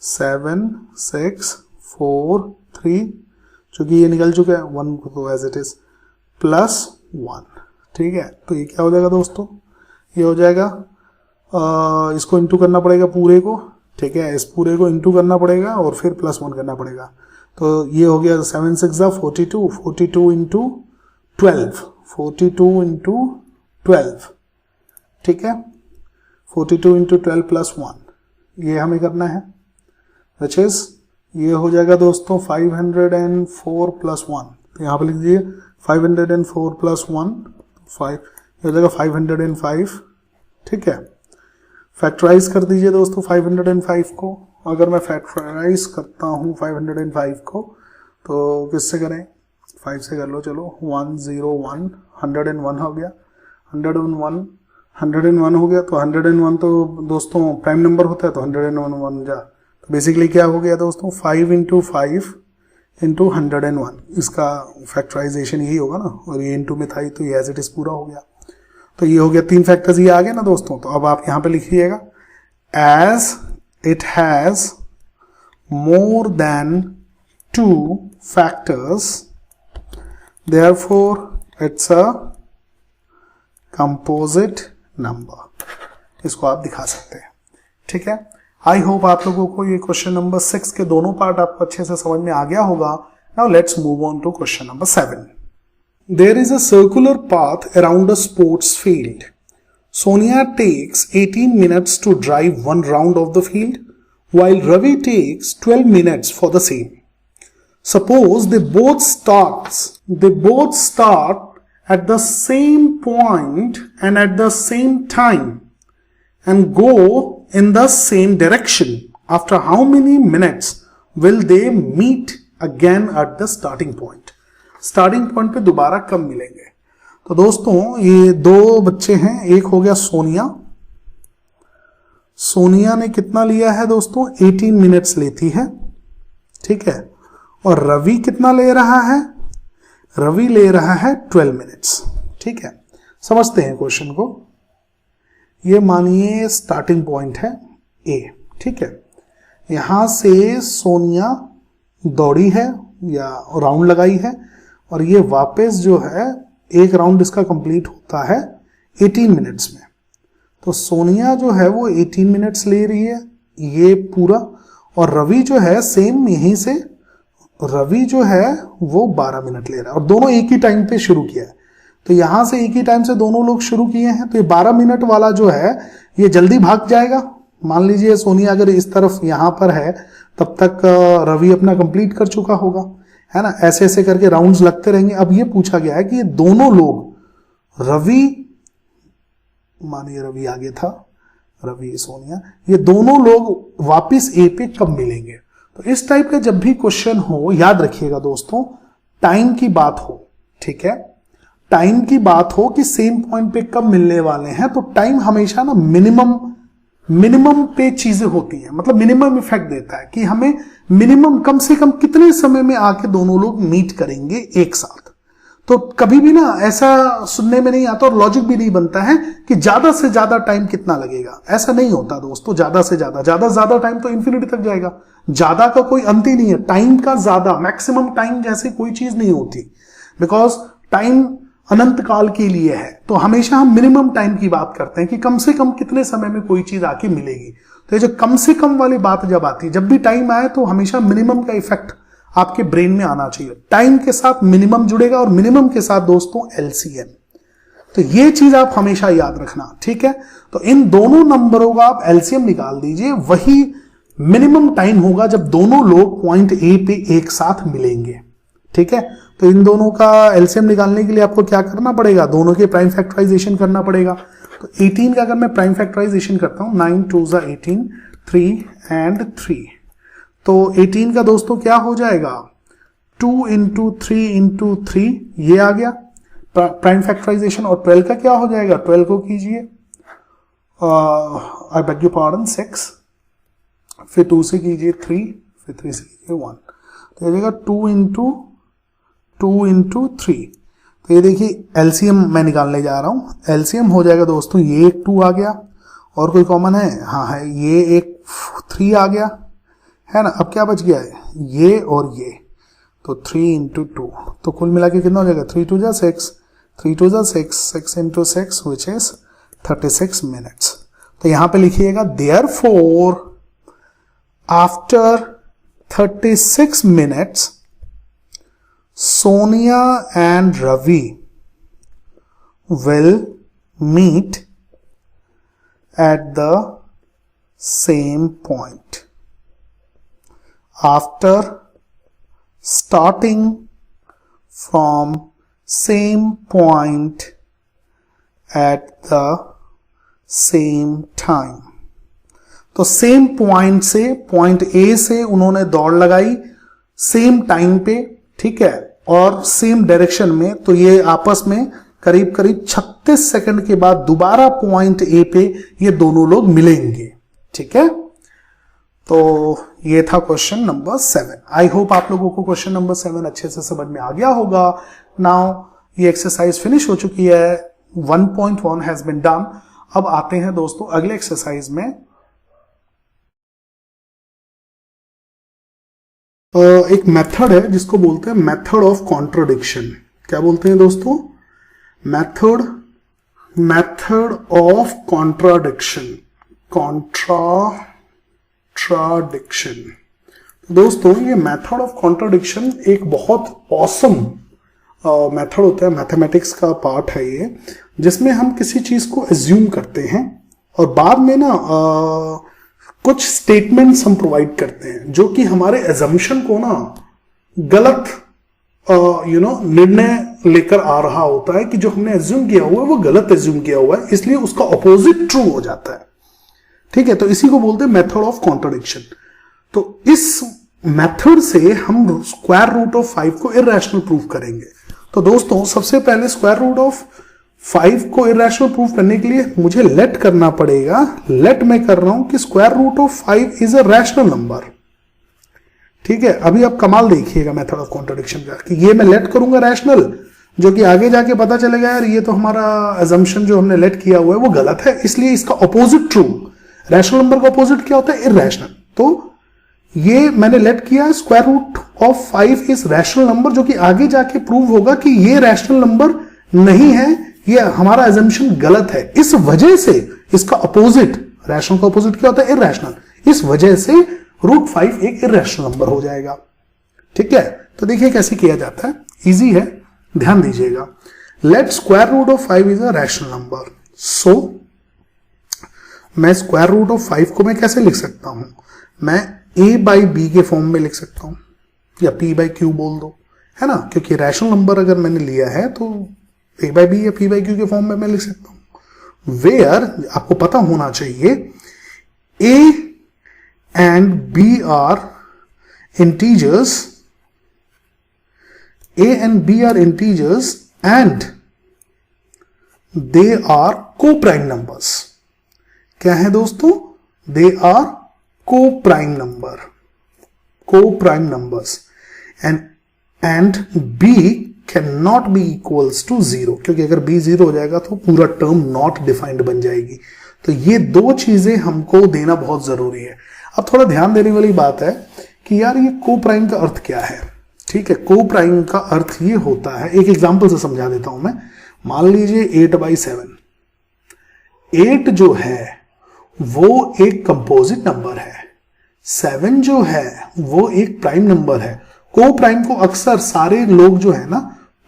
7 6 4 3, चूंकि ये निकल चुका है 1 को तो एज इट इज प्लस 1, ठीक है। तो ये क्या हो जाएगा दोस्तों, ये हो जाएगा इसको इंटू करना पड़ेगा पूरे को, ठीक है, इस पूरे को इंटू करना पड़ेगा और फिर प्लस 1 करना पड़ेगा। तो ये हो गया 7 6 42, 42 इंटू 12, 42 इंटू 12, ठीक है, 42 इंटू 12 प्लस 1, ये हमें करना है, विच इज ये हो जाएगा दोस्तों 504 प्लस 1। तो यहाँ पर लिख दीजिए 504 प्लस 1 5, ये हो जाएगा 505, ठीक है। फैक्टराइज कर दीजिए दोस्तों 505 को, अगर मैं फैक्टराइज करता हूँ 505 को तो किससे करें, 5 से कर लो, चलो 101 101 हो गया, 101 हो गया। तो 101 तो दोस्तों प्राइम नंबर होता है, तो 101 जा, तो बेसिकली क्या हो गया दोस्तों 5 इंटू 5 इंटू 101, इसका फैक्टराइजेशन यही होगा ना, और ये इंटू में था तो ये एज इट इज पूरा हो गया। तो ये हो गया 3 फैक्टर्स, ये आ गए ना दोस्तों। तो अब आप यहां पे लिखिएगा as it has more than 2 factors therefore it's a composite number, इसको आप दिखा सकते हैं। ठीक है, आई होप आप लोगों को ये क्वेश्चन नंबर 6 के दोनों पार्ट आपको अच्छे से समझ में आ गया होगा। Now let's move on to question number 7। There is a circular path around a sports field. Sonia takes 18 minutes to drive one round of the field, while Ravi takes 12 minutes for the same. Suppose they both start at the same point and at the same time and go in the same direction. After how many minutes will they meet again at the starting point? Starting point पे दोबारा कब मिलेंगे? तो दोस्तों ये दो बच्चे हैं, एक हो गया सोनिया। सोनिया ने कितना लिया है दोस्तों? 18 मिनट्स लेती है, ठीक है। और रवि कितना ले रहा है? रवि ले रहा है 12 मिनट्स, ठीक है। समझते हैं क्वेश्चन को। ये मानिए स्टार्टिंग पॉइंट है ए, ठीक है। यहां से सोनिया दौड़ी है या राउंड लगाई है और ये वापस जो है एक राउंड इसका कंप्लीट होता है 18 मिनट्स में। तो सोनिया जो है वो 18 मिनट्स ले रही है ये पूरा, और रवि जो है सेम यहीं से, रवि जो है वो 12 मिनट ले रहा है और दोनों एक ही टाइम पे शुरू किया है। तो यहां से एक ही टाइम से दोनों लोग शुरू किए हैं, तो ये 12 मिनट वाला जो है ये जल्दी भाग जाएगा। मान लीजिए सोनिया अगर इस तरफ यहां पर है तब तक रवि अपना कंप्लीट कर चुका होगा, है ना। ऐसे ऐसे करके राउंड्स लगते रहेंगे। अब ये पूछा गया है कि ये दोनों लोग, रवि, मानिए रवि आगे था, रवि सोनिया, ये दोनों लोग वापस ए पे कब मिलेंगे। तो इस टाइप का जब भी क्वेश्चन हो, याद रखिएगा दोस्तों, टाइम की बात हो, ठीक है, टाइम की बात हो कि सेम पॉइंट पे कब मिलने वाले हैं, तो टाइम हमेशा ना मिनिमम पे चीजें होती हैं, मतलब मिनिमम इफेक्ट देता है कि हमें मिनिमम कम से कम कितने समय में आके दोनों लोग मीट करेंगे एक साथ। तो कभी भी ना ऐसा सुनने में नहीं आता और लॉजिक भी नहीं बनता है कि ज्यादा से ज्यादा टाइम कितना लगेगा, ऐसा नहीं होता दोस्तों। ज्यादा से ज्यादा टाइम तो इंफिनिटी तक जाएगा, ज्यादा का कोई अंत ही नहीं है। टाइम का ज्यादा मैक्सिमम टाइम जैसे कोई चीज नहीं होती, बिकॉज टाइम अनंत काल के लिए है। तो हमेशा हम मिनिमम टाइम की बात करते हैं कि कम से कम कितने समय में कोई चीज आके मिलेगी। तो ये जो कम से कम वाली बात जब आती है, जब भी टाइम आए तो हमेशा मिनिमम का इफेक्ट आपके ब्रेन में आना चाहिए। टाइम के साथ मिनिमम जुड़ेगा और मिनिमम के साथ दोस्तों एलसीएम। तो ये चीज आप हमेशा याद रखना, ठीक है। तो इन दोनों नंबरों का आप एलसीएम निकाल दीजिए, वही मिनिमम टाइम होगा जब दोनों लोग पॉइंट ए पे एक साथ मिलेंगे, ठीक है। तो इन दोनों का एलसीएम निकालने के लिए आपको क्या करना पड़ेगा? दोनों के प्राइम फैक्टराइजेशन करना पड़ेगा। तो 18 का अगर मैं प्राइम फैक्टराइजेशन करता हूं, 9 2 18, 3 and 3, तो 18 का दोस्तों क्या हो जाएगा? 2 into 3 into 3, ये आ गया प्राइम फैक्टराइजेशन। और 12 का क्या हो जाएगा? 12 को कीजिए, आई बेग योर पार्डन, 6, फिर 2 से कीजिए 3, फिर 3 से कीजिए 1, तो ये जाएगा 2 into 3। तो ये देखिए एलसीएम मैं निकालने जा रहा हूं। एलसीएम हो जाएगा दोस्तों, ये एक 2 आ गया और कोई कॉमन है? हाँ है, ये एक 3 आ गया, है ना। अब क्या बच गया है? ये और ये, तो 3 into 2, तो कुल मिला के कितना हो जाएगा? 3 2 जा 6, 3 2 जा 6, 6 into 6 which is 36 minutes। तो यहां पे लिखिएगा therefore after 36 minutes Sonia and Ravi will meet at the same point after starting from same point at the same time। तो सेम पॉइंट से, पॉइंट ए से उन्होंने दौड़ लगाई सेम टाइम पे, ठीक है, और सेम डायरेक्शन में। तो ये आपस में करीब करीब 36 सेकंड के बाद दोबारा पॉइंट ए पे ये दोनों लोग मिलेंगे, ठीक है। तो ये था क्वेश्चन नंबर 7। आई होप आप लोगों को क्वेश्चन नंबर 7 अच्छे से समझ में आ गया होगा। नाउ ये एक्सरसाइज फिनिश हो चुकी है, 1.1 हैज बीन डन। अब आते हैं दोस्तों अगले एक्सरसाइज में। एक मेथड है जिसको बोलते हैं मेथड ऑफ कॉन्ट्रोडिक्शन, क्या बोलते हैं दोस्तों, मेथड ऑफ कॉन्ट्राडिक्शन। दोस्तों ये मेथड ऑफ कॉन्ट्राडिक्शन एक बहुत ऑसम मेथड होता है, मैथमेटिक्स का पार्ट है ये, जिसमें हम किसी चीज को एज्यूम करते हैं और बाद में ना कुछ स्टेटमेंट्स हम प्रोवाइड करते हैं जो कि हमारे एजम्पशन को ना गलत निर्णय लेकर आ रहा होता है कि जो हमने एज्यूम किया हुआ है वो गलत एज्यूम किया हुआ है, इसलिए उसका ऑपोजिट ट्रू हो जाता है। ठीक है, तो इसी को बोलते हैं मेथड ऑफ कॉन्ट्राडिक्शन। तो इस मेथड से हम स्क्वायर रूट ऑफ 5 को इररेशनल प्रूफ करेंगे। तो दोस्तों सबसे पहले स्क्वायर रूट ऑफ 5 को इररेशनल प्रूफ करने के लिए मुझे लेट करना पड़ेगा। लेट मैं कर रहा हूं कि square root of 5 is a rational number. ठीक है, अभी आप कमाल देखिएगा मेथड ऑफ कॉन्ट्राडिक्शन का कि ये मैं लेट करूंगा रैशनल, जो कि आगे जाके पता चलेगा यार ये तो हमारा अजम्पशन जो हमने लेट किया हुआ है वो गलत है, इसलिए इसका ऑपोजिट ट्रू। रैशनल नंबर का ऑपोजिट क्या होता है, इररेशनल। तो ये मैंने लेट किया square root of 5 is rational number, जो कि आगे जाके प्रूव होगा कि ये रैशनल नंबर नहीं है, ये हमारा अजम्पशन गलत है। इस वजह से इसका ऑपोजिट, रैशनल का ऑपोजिट क्या होता है, इररेशनल। इस वजह से रूट 5 एक इररेशनल नंबर हो जाएगा। ठीक है, तो देखिए कैसे किया जाता है, इजी है, ध्यान दीजिएगा। Let square root of 5 is a rational number. So मैं स्क्वायर रूट ऑफ 5 को मैं कैसे लिख सकता हूं, मैं a बाई बी के फॉर्म में लिख सकता हूं, या p बाई क्यू बोल दो, है ना, क्योंकि रैशनल नंबर अगर मैंने लिया है तो a बाई बी या p बाई क्यू के फॉर्म में मैं लिख सकता हूं। वेयर आपको पता होना चाहिए a and b are integers, a and b are integers and they are coprime numbers. क्या है दोस्तों, they are co-prime numbers and b cannot be equals to 0, क्योंकि अगर b 0 हो जाएगा तो पूरा टर्म नॉट डिफाइंड बन जाएगी। तो ये दो चीजें हमको देना बहुत जरूरी है। अब थोड़ा ध्यान देने वाली बात है कि यार ये को-प्राइम का अर्थ क्या है। ठीक है, को-प्राइम का अर्थ ये होता है, एक एग्जांपल से समझा देता हूं मैं। मान लीजिए 8/7, 8 जो है वो एक कंपोजिट नंबर है, 7 जो है वो एक प्राइम नंबर है। को प्राइम को अक्सर सारे लोग जो है ना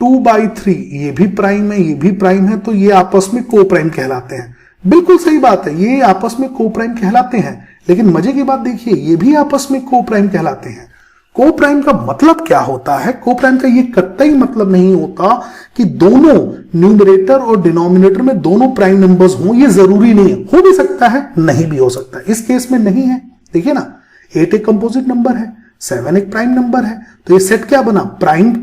2/3, ये भी प्राइम है ये भी प्राइम है, तो ये आपस में को प्राइम कहलाते हैं। बिल्कुल सही बात है, ये आपस में को प्राइम कहलाते हैं, लेकिन मजे की बात देखिए ये भी आपस में को प्राइम कहलाते हैं। को प्राइम का मतलब क्या होता है, को प्राइम का ये कतई मतलब नहीं होता कि दोनों न्यूमरेटर और डिनोमिनेटर में दोनों प्राइम नंबर्स हों, ये जरूरी नहीं है, हो भी सकता है नहीं भी हो सकता है, इस केस में नहीं है। देखिए ना, 8 एक कंपोजिट नंबर है, 7 एक प्राइम नंबर है, तो ये सेट क्या बना, prime,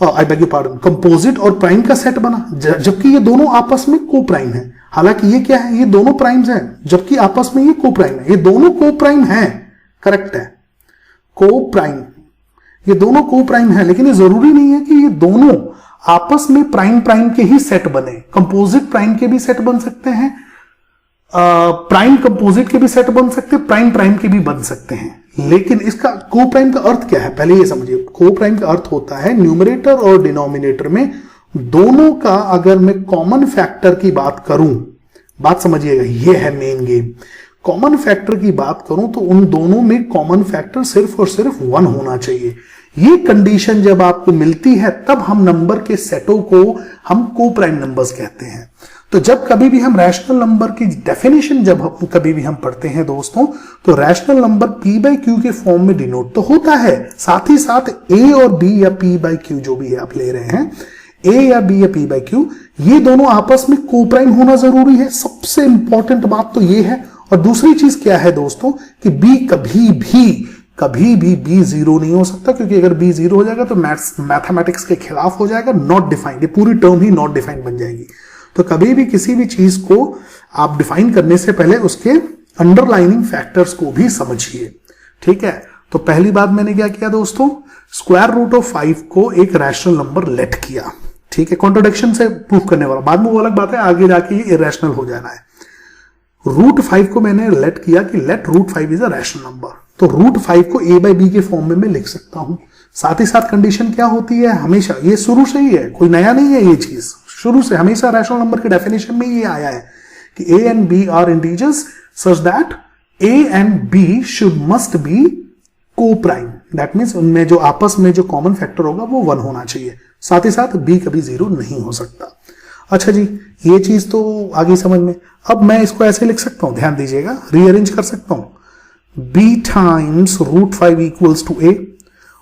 I beg your pardon, composite और प्राइम का सेट बना, जबकि ये दोनों आपस में को प्राइम है। हालांकि ये क्या है, ये दोनों प्राइम्स हैं, जबकि आपस में ये को प्राइम है, ये दोनों को प्राइम है, करेक्ट है, को प्राइम, ये दोनों को प्राइम है, लेकिन ये जरूरी नहीं है कि ये दोनों आपस में प्राइम प्राइम के ही सेट बने। कंपोजिट प्राइम के भी सेट बन सकते हैं, प्राइम कंपोजिट के भी सेट बन सकते हैं, प्राइम प्राइम के भी बन सकते हैं। लेकिन इसका को प्राइम का अर्थ क्या है, पहले ये समझिए। को प्राइम का अर्थ होता है न्यूमरेटर और डिनोमिनेटर में दोनों का अगर मैं कॉमन फैक्टर की बात करूं, बात समझिएगा, ये है मेन गेम। कॉमन फैक्टर की बात करूं तो उन दोनों में कॉमन फैक्टर सिर्फ और सिर्फ 1 होना चाहिए। ये कंडीशन जब आपको मिलती है तब हम नंबर के सेटों को हम को प्राइम नंबर्स कहते हैं। तो जब कभी भी हम रैशनल नंबर की डेफिनेशन जब कभी भी हम पढ़ते हैं दोस्तों, तो रैशनल नंबर p/q के फॉर्म में डिनोट तो होता है, साथ ही साथ a और b या p/q जो भी है आप ले रहे हैं, a या b या p/q, ये दोनों आपस में को प्राइम होना जरूरी है। सबसे इंपॉर्टेंट बात तो ये है। और दूसरी चीज क्या है दोस्तों कि b कभी भी b 0 नहीं हो सकता, क्योंकि अगर b 0 हो जाएगा तो मैथमेटिक्स के खिलाफ हो जाएगा, नॉट डिफाइंड, ये पूरी टर्म ही नॉट डिफाइंड बन जाएगी। तो कभी भी किसी भी चीज को आप डिफाइन करने से पहले उसके अंडरलाइनिंग फैक्टर्स को भी समझिए। ठीक है, तो पहली बात मैंने क्या किया दोस्तों, स्क्वायर रूट ऑफ 5 को एक रैशनल नंबर लेट किया। ठीक है, कॉन्ट्रडिक्शन से प्रूफ करने वाला, बाद में वो अलग बात है, आगे जाके ये इरेशनल हो जाना है। रूट 5 को मैंने लेट किया कि let root 5 is a rational number, तो रूट 5 को a/b के फॉर्म में मैं लिख सकता हूं। साथ ही साथ कंडीशन क्या होती है हमेशा, ये शुरू से ही है, कोई नया नहीं है ये चीज, शुरू से हमेशा रैशनल नंबर के डेफिनेशन में ये आया है कि a and b are integers such that a and b should must be coprime, that means उनमें जो आपस में जो कॉमन फैक्टर होगा वो 1 होना चाहिए, साथ ही साथ b कभी 0 नहीं हो सकता। अच्छा जी, ये चीज तो आगे समझ में। अब मैं इसको ऐसे लिख सकता हूं, ध्यान दीजिएगा, रीअरेंज कर सकता हूं, b times √5 equals to a,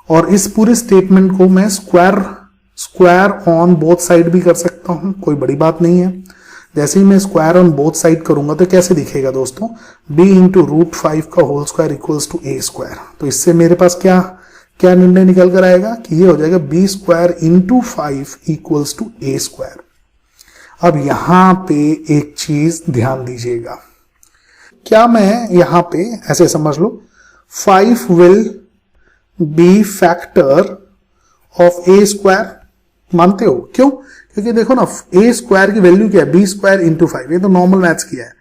और इस पूरे स्टेटमेंट को मैं स्क्वायर ऑन बोथ साइड भी कर सकता हूं, कोई बड़ी बात नहीं है। जैसे ही मैं स्क्वायर ऑन बोथ साइड करूंगा तो कैसे दिखेगा दोस्तों, b इंटू √5 का whole square equals to a square. तो इससे मेरे पास क्या क्या निर्णय निकल कर आएगा कि ये हो जाएगा b square into 5 equals to a square. अब यहां पे एक चीज ध्यान दीजिएगा, क्या मैं यहां पे ऐसे समझ लो 5 will be factor of a square, मानते हो? क्यों? क्योंकि देखो ना, a स्क्वायर की वैल्यू क्या है, b स्क्वायर इंटू 5, ये तो नॉर्मल मैथ्स किया है।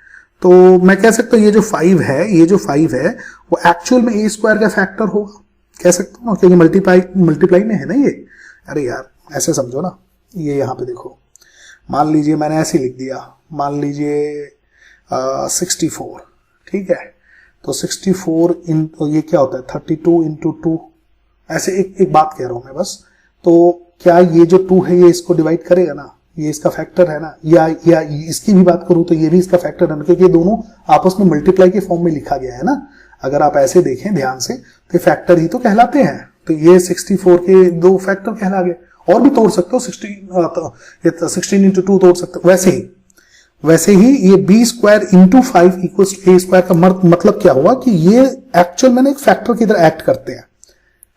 तो मैं कह सकता हूं ये जो 5 है वो एक्चुअल में a स्क्वायर का फैक्टर होगा, कह सकता हूं, क्योंकि मल्टीप्लाई में है ना ये। अरे यार ऐसे समझो ना, ये यहां पे देखो, मान लीजिए मैंने ऐसे लिख दिया, मान लीजिए 64, ठीक है, तो 64 इन ये क्या होता है 32 इंटू 2, ऐसे एक बात कह रहा हूं मैं बस। तो क्या ये जो 2 है ये इसको डिवाइड करेगा ना, ये इसका फैक्टर है ना, या इसकी भी बात करूं तो ये भी इसका फैक्टर है ना, क्योंकि ये दोनों आपस में मल्टीप्लाई के फॉर्म में लिखा गया है ना। अगर आप ऐसे देखें ध्यान से तो फैक्टर ही तो कहलाते हैं। तो ये 64 के 2 फैक्टर कहला गए, और भी तोड़ सकते हो, 16 इंटू 2 तोड़ सकते हो। वैसे ही ये b square into 5 equals to a square का मतलब क्या हुआ कि ये एक्चुअल में एक फैक्टर की तरह एक्ट करते हैं,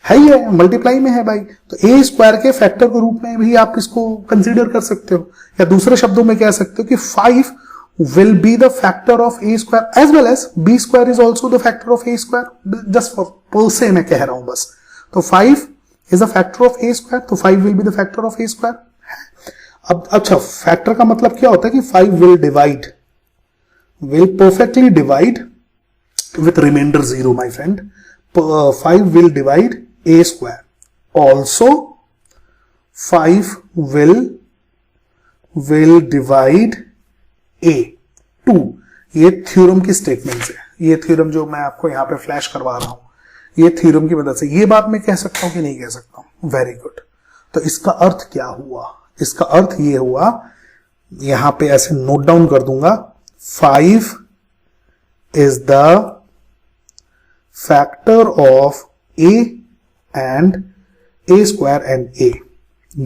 है ही है, मल्टीप्लाई में है भाई। तो a स्क्वायर के फैक्टर के रूप में भी आप इसको कंसीडर कर सकते हो, या दूसरे शब्दों में कह सकते हो कि 5 will be the factor of a square as well as b square is also the factor of a square, just for per se मैं कह रहा हूं बस। तो 5 is the factor of a square, तो 5 will be the factor of a square। अब अच्छा, factor का मतलब क्या होता है कि 5 will perfectly divide with remainder 0 my friend, 5 will divide a square, also 5 will divide a 2। ये थ्योरम की स्टेटमेंट है, ये थ्योरम जो मैं आपको यहां पे फ्लैश करवा रहा हूं, ये थ्योरम की मदद से ये बात मैं कह सकता हूं कि नहीं कह सकता हूं? Very good. तो इसका अर्थ क्या हुआ, इसका अर्थ ये हुआ, यहां पे ऐसे नोट डाउन कर दूंगा, 5 is the factor of a and a square and a।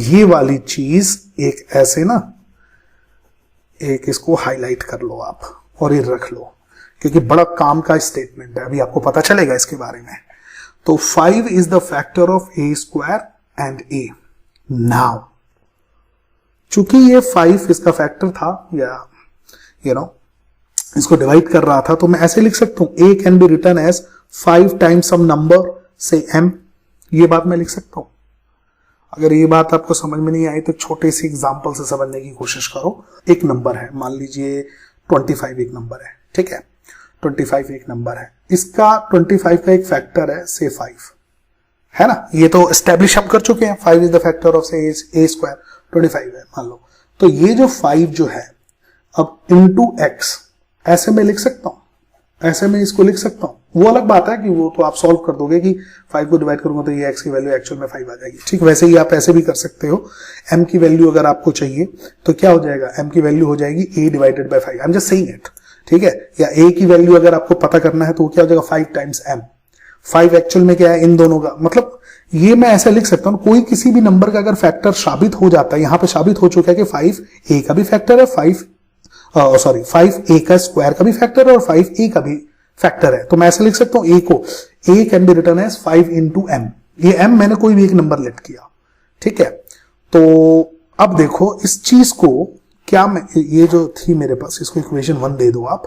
ये वाली चीज एक ऐसे ना, एक इसको हाईलाइट कर लो आप और ये रख लो, क्योंकि बड़ा काम का स्टेटमेंट है, अभी आपको पता चलेगा इसके बारे में। तो 5 is the factor of a square and a। Now चूंकि ये 5 इसका फैक्टर था, या इसको डिवाइड कर रहा था, तो मैं ऐसे लिख सकता हूं a can be written as 5 times some number से m। ये बात मैं लिख सकता हूं। अगर ये बात आपको समझ में नहीं आई तो छोटे से एग्जांपल से समझने की कोशिश करो। एक नंबर है, मान लीजिए 25 एक नंबर है, ठीक है, 25 एक नंबर है, इसका 25 का एक फैक्टर है से 5, है ना, ये तो एस्टेब्लिश हम कर चुके हैं। 5 इज द फैक्टर ऑफ से a स्क्वायर, 25 है मान लो। तो ये जो 5 जो है अब इंटू x ऐसे में लिख सकता हूं, ऐसे में इसको लिख सकता हूं। वो अलग बात है कि वो तो आप सॉल्व कर दोगे कि 5 को डिवाइड करूंगा तो ये x की वैल्यू एक्चुअल में 5 आ जाएगी, ठीक। वैसे ही आप ऐसे भी कर सकते हो, m की वैल्यू अगर आपको चाहिए तो क्या हो जाएगा, m की वैल्यू हो जाएगी a divided by 5, I am just saying it, ठीक है। या a की वैल्यू अगर आपको पता करना है तो क्या हो जाएगा 5 टाइम्स m। 5 एक्चुअल में क्या है, इन दोनों का मतलब, ये मैं ऐसे लिख सकता हूं, कोई किसी भी नंबर का अगर फैक्टर साबित हो जाता है, यहां पे साबित हो चुका है कि 5 a का भी फैक्टर है, 5 a का स्क्वायर का भी फैक्टर है और 5 a का भी फैक्टर है। तो मैं ऐसे लिख सकता हूं a को, a can be written as 5 into m। ये m मैंने कोई भी एक नंबर लेट किया, ठीक है। तो अब देखो इस चीज को, क्या मैं ये जो थी मेरे पास, इसको इक्वेशन 1 दे दो आप,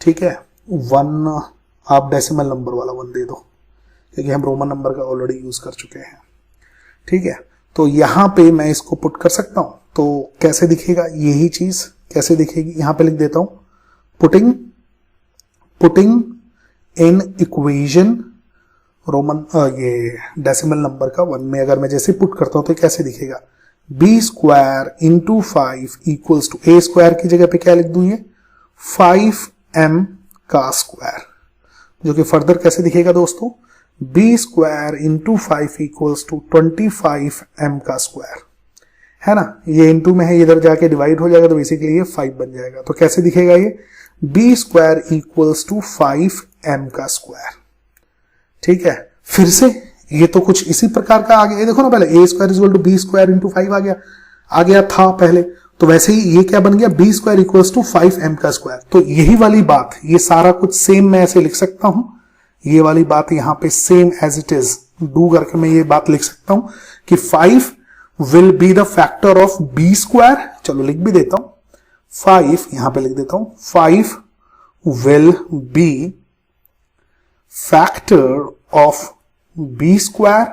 ठीक है, 1 आप डेसिमल नंबर वाला 1 दे दो, क्योंकि हम रोमन नंबर का ऑलरेडी यूज कर चुके हैं, ठीक है। तो यहां पे मैं इसको पुट कर सकता हूं, तो कैसे दिखेगा यही चीज, कैसे दिखेगी, यहां पे लिख देता हूं, पुटिंग इन इक्वेशन रोमन ये डेसिमल नंबर का 1 में अगर मैं जैसे पुट करता हूं तो कैसे दिखेगा, b square into 5 equals to, a square की जगह पे क्या लिख दूं, ये 5m का स्क्वायर, जो कि फर्दर कैसे दिखेगा दोस्तों, b square into 5 equals to 25m का स्क्वायर, है ना। ये इंटू में है, इधर जाके डिवाइड हो जाएगा तो बेसिकली ये 5 बन जाएगा। तो कैसे दिखेगा ये, B square equals to 5m का स्क्वायर। ठीक है, फिर से ये तो कुछ इसी प्रकार का आ गया, देखो ना, पहले a square equal to b square into 5 आ गया था पहले, तो वैसे ही ये क्या बन गया, B square equals to 5m का स्क्वायर। तो यही वाली बात, ये सारा कुछ सेम मैं ऐसे लिख सकता हूं, ये वाली बात यहां पे same as it is do करके मैं ये बात लिख सकता हूं कि 5 will be the factor of b square. चलो लिख भी देता हूं, 5 यहां पे लिख देता हूं, 5 will be factor of b square.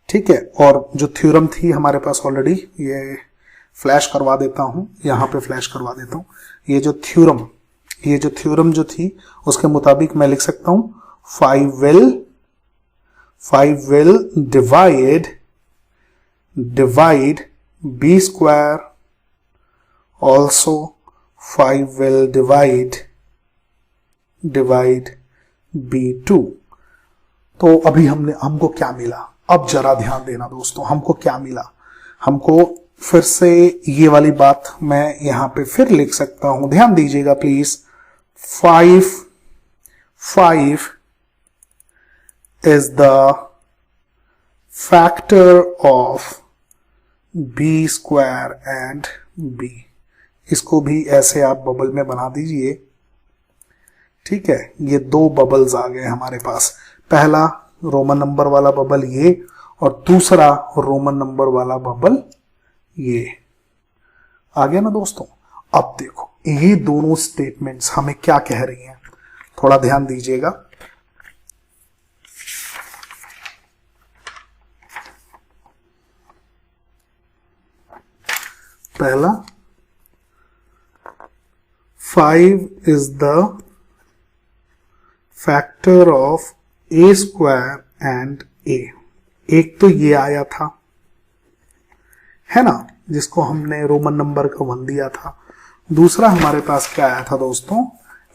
ठीक है, और जो थ्योरम थी हमारे पास ऑलरेडी, ये फ्लैश करवा देता हूं, यहां पे फ्लैश करवा देता हूं, ये जो थ्योरम जो थी उसके मुताबिक मैं लिख सकता हूं 5 will divide b square, also 5 will divide b2। तो अभी हमको क्या मिला, अब जरा ध्यान देना दोस्तों, हमको क्या मिला, हमको फिर से ये वाली बात मैं यहां पे फिर लिख सकता हूं, ध्यान दीजिएगा please. 5 is the factor of b square and b। इसको भी ऐसे आप बबल में बना दीजिए। ठीक है, ये 2 बबल्स आ गए हमारे पास, पहला रोमन नंबर वाला बबल ये, और दूसरा रोमन नंबर वाला बबल ये आ गया ना दोस्तों। अब देखो ये दोनों स्टेटमेंट्स हमें क्या कह रही हैं, थोड़ा ध्यान दीजिएगा। पहला, 5 is the factor of a square and a। एक तो ये आया था, है ना, जिसको हमने रोमन नंबर का 1 दिया था। दूसरा हमारे पास क्या आया था दोस्तों,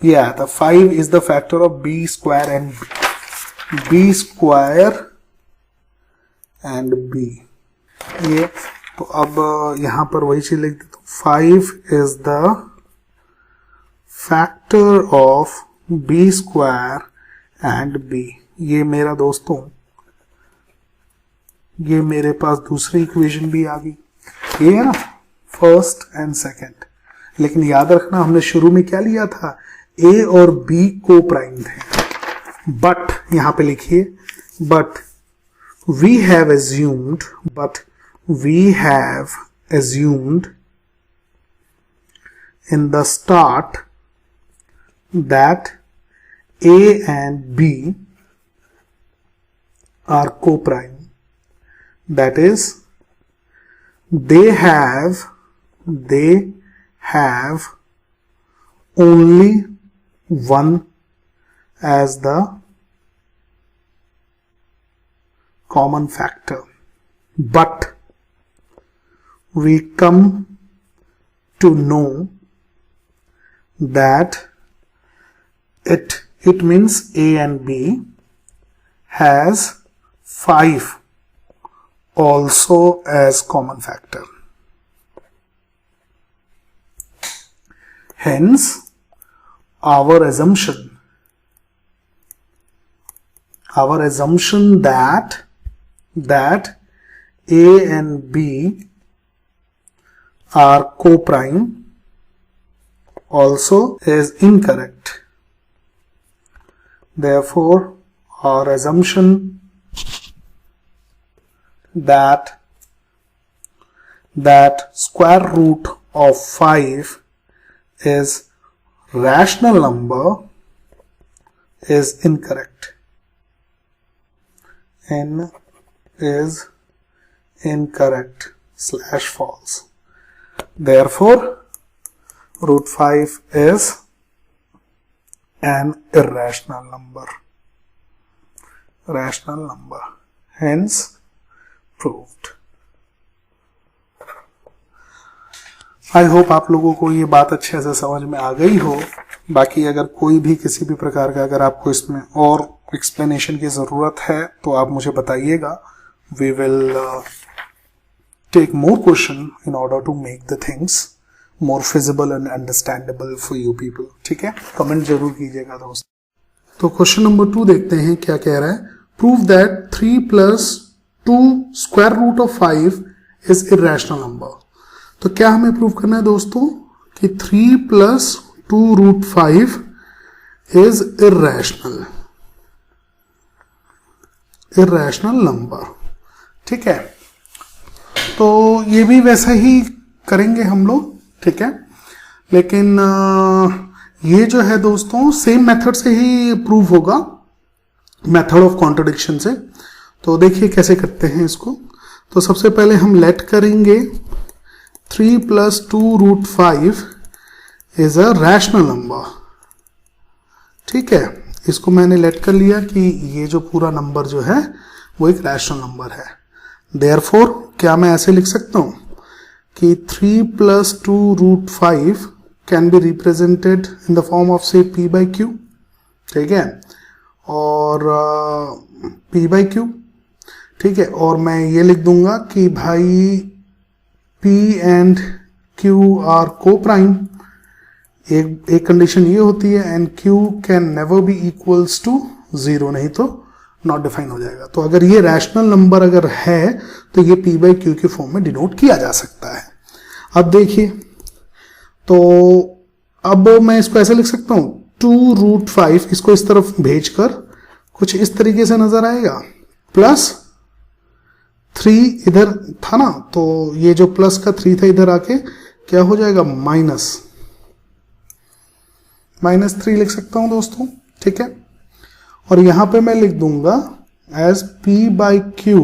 ये आया था 5 is the factor of b square and b square and b। ये तो अब यहां पर वही चीज लिख देता हूं, 5 is the factor of b square and b। ये मेरा दोस्तों, ये मेरे पास दूसरी इक्वेशन भी आ गई, ये है ना फर्स्ट एंड सेकंड। लेकिन याद रखना हमने शुरू में क्या लिया था, a और b को प्राइम थे, बट यहां पे लिखिए, but we have assumed in the start that a and b are co-prime, that is they have only 1 as the common factor, but we come to know that it means a and b has 5 also as common factor. Hence our assumption that a and b are co-prime also is incorrect. Therefore, our assumption that square root of 5 is rational number is incorrect. N is incorrect / false. Therefore, root 5 is an irrational number. rational number, hence proved. I hope आप लोगों को ये बात अच्छे से समझ में आ गई हो। बाकी अगर कोई भी किसी भी प्रकार का अगर आपको इसमें और एक्सप्लेनेशन की ज़रूरत है तो आप मुझे बताइएगा। We will take more question in order to make the things more feasible and understandable for you people. ठीक है, कमेंट जरूर कीजिएगा दोस्त। तो क्वेश्चन नंबर 2 देखते हैं क्या कह रहा है। Prove that 3 + 2 square root of 5 is irrational number. तो क्या हमें प्रूव करना है दोस्तों कि 3 + 2 रूट 5 इज इरेशनल नंबर। ठीक है, तो ये भी वैसा ही करेंगे हम लोग। ठीक है, लेकिन ये जो है दोस्तों सेम मेथड से ही प्रूव होगा, मेथड ऑफ कॉन्ट्रडिक्शन से। तो देखिए कैसे करते हैं इसको। तो सबसे पहले हम लेट करेंगे 3 + 2 root 5 is a rational number. ठीक है, इसको मैंने लेट कर लिया कि ये जो पूरा नंबर जो है वो एक रैशनल नंबर है। देयरफॉर क्या मैं ऐसे लिख सकता हूं कि 3 + 2 root 5 can be represented in the form of say p/q। ठीक है, और p/q। ठीक है, और मैं ये लिख दूंगा कि भाई p and q are coprime. एक कंडीशन ये होती है and q can never be equals to 0, नहीं तो नॉट डिफाइन हो जाएगा। तो अगर ये रैशनल नंबर अगर है तो ये p/q के फॉर्म में डिनोट किया जा सकता है। अब देखिए, तो अब मैं इसको ऐसे लिख सकता हूं 2 रूट 5, इसको इस तरफ भेजकर कुछ इस तरीके से नजर आएगा, प्लस 3 इधर था ना, तो ये जो प्लस का 3 था इधर आके क्या हो जाएगा -3 लिख सकता हूं दोस्तों। ठीक है, और यहां पे मैं लिख दूंगा as p/q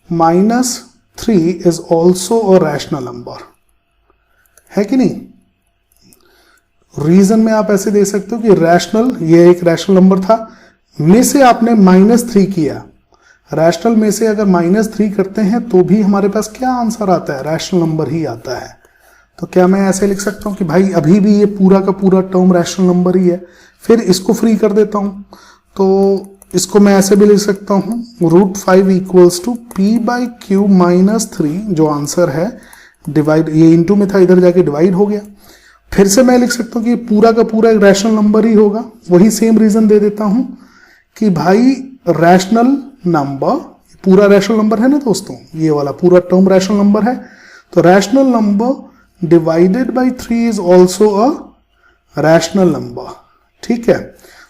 -3 is also a rational number, है कि नहीं। रीजन में आप ऐसे दे सकते हो कि रैशनल, ये एक रैशनल नंबर था, में से आपने -3 किया। रैशनल में से अगर -3 करते हैं तो भी हमारे पास क्या आंसर आता है, रैशनल नंबर ही आता है। तो क्या मैं ऐसे लिख सकता हूं कि भाई अभी भी ये पूरा का पूरा टर्म रैशनल नंबर ही है। फिर इसको फ्री कर देता हूं, तो इसको मैं ऐसे भी लिख सकता हूं √5 = p/q -3, जो आंसर है डिवाइड, ये इनटू में था इधर जाके डिवाइड हो गया। फिर से मैं लिख सकता हूं कि पूरा का पूरा एक रैशनल नंबर ही होगा। वही सेम रीजन दे देता हूं कि भाई रैशनल नंबर, पूरा रैशनल नंबर है ना दोस्तों, ये वाला पूरा टर्म रैशनल नंबर है। तो rational number divided by 3 is also a rational number. ठीक है,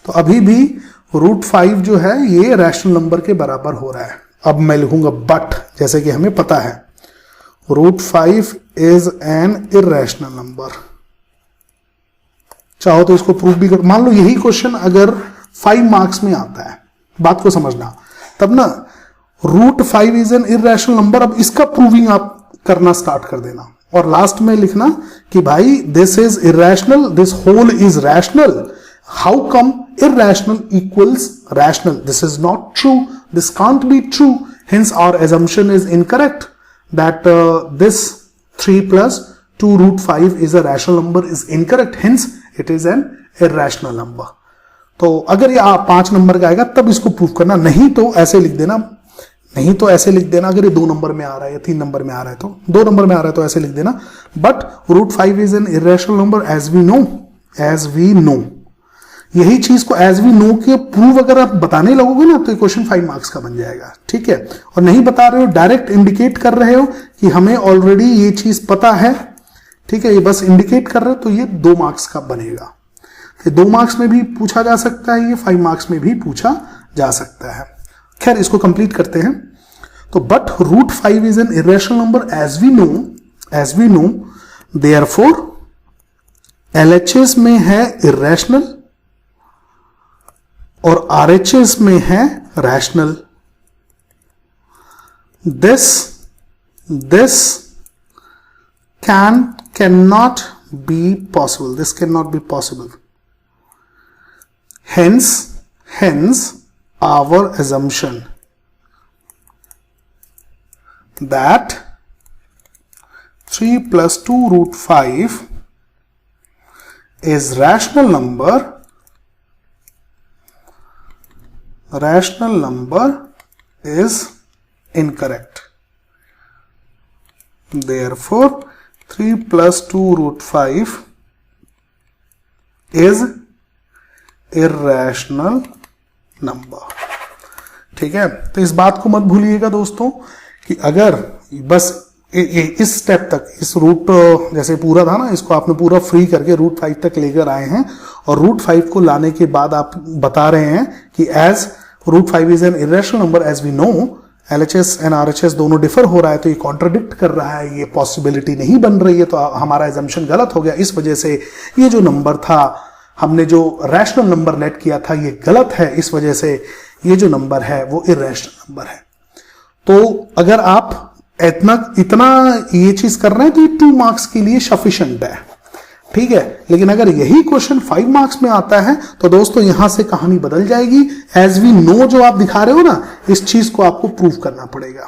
तो अभी भी √5 जो है ये रैशनल नंबर के बराबर हो रहा है। अब मैं लिखूंगा बट, जैसे कि हमें पता है √5 इज एन इरेशनल नंबर। चाहो तो इसको प्रूव भी कर, मान लो यही क्वेश्चन अगर 5 मार्क्स में आता है, बात को समझना, तब ना √5 इज एन इरेशनल नंबर, अब इसका प्रूविंग आप करना स्टार्ट कर देना और लास्ट में लिखना कि भाई this is irrational, this whole is rational, how come irrational equals rational, this is not true, this can't be true, hence our assumption is incorrect that this 3 + 2 √5 is a rational number is incorrect, hence it is an irrational number। तो अगर ये 5 number का आएगा तब इसको prove करना, नहीं तो ऐसे लिख देना, अगर ये 2 नंबर में आ रहा है या 3 नंबर में आ रहा है तो 2 नंबर में आ रहा है तो ऐसे लिख देना, but √5 is an irrational number as we know. यही चीज को एज वी नो के प्रूव अगर आप बताने लगोगे ना तो ये क्वेश्चन 5 मार्क्स का बन जाएगा। ठीक है, और नहीं बता रहे हो, डायरेक्ट इंडिकेट कर रहे हो कि हमें ऑलरेडी ये चीज पता है। ठीक है, ये बस इंडिकेट कर रहे हो, तो ये 2 मार्क्स का बनेगा। ये 2 मार्क्स में भी पूछा जा सकता है, ये 5 मार्क्स में भी पूछा जा सकता है। खैर, इसको कंप्लीट करते हैं। तो but √5 is an irrational number as we know, therefore LHS में है इरेशनल और RHS में है rational. This cannot be possible, this cannot be possible, hence our assumption that 3 plus 2 root 5 is rational number is incorrect. Therefore 3 plus 2 root 5 is irrational number. ठीक है, तो इस बात को मत भूलिएगा दोस्तों कि अगर बस इस स्टेप तक, इस रूट जैसे पूरा था ना, इसको आपने पूरा फ्री करके रूट 5 तक लेकर आए हैं और रूट 5 को लाने के बाद आप बता रहे हैं कि as root 5 is an irrational number, as we know LHS and RHS दोनों डिफर हो रहा है, तो ये कॉन्ट्राडिक्ट कर रहा है, ये पॉसिबिलिटी नहीं बन रही है, तो हमारा एजम्पशन गलत हो गया। इस वजह से ये जो नंबर था, हमने जो रैशनल नंबर लेट किया था, ये गलत है। इस वजह से ये जो नंबर है वो इरेशनल नंबर है। तो अगर आप इतना ये चीज कर रहे हैं तो ये 2 मार्क्स के लिए सफिशिएंट है, ठीक है। लेकिन अगर यही क्वेश्चन 5 मार्क्स में आता है तो दोस्तों यहां से कहानी बदल जाएगी। एज वी नो जो आप दिखा रहे हो ना, इस चीज को आपको प्रूव करना पड़ेगा,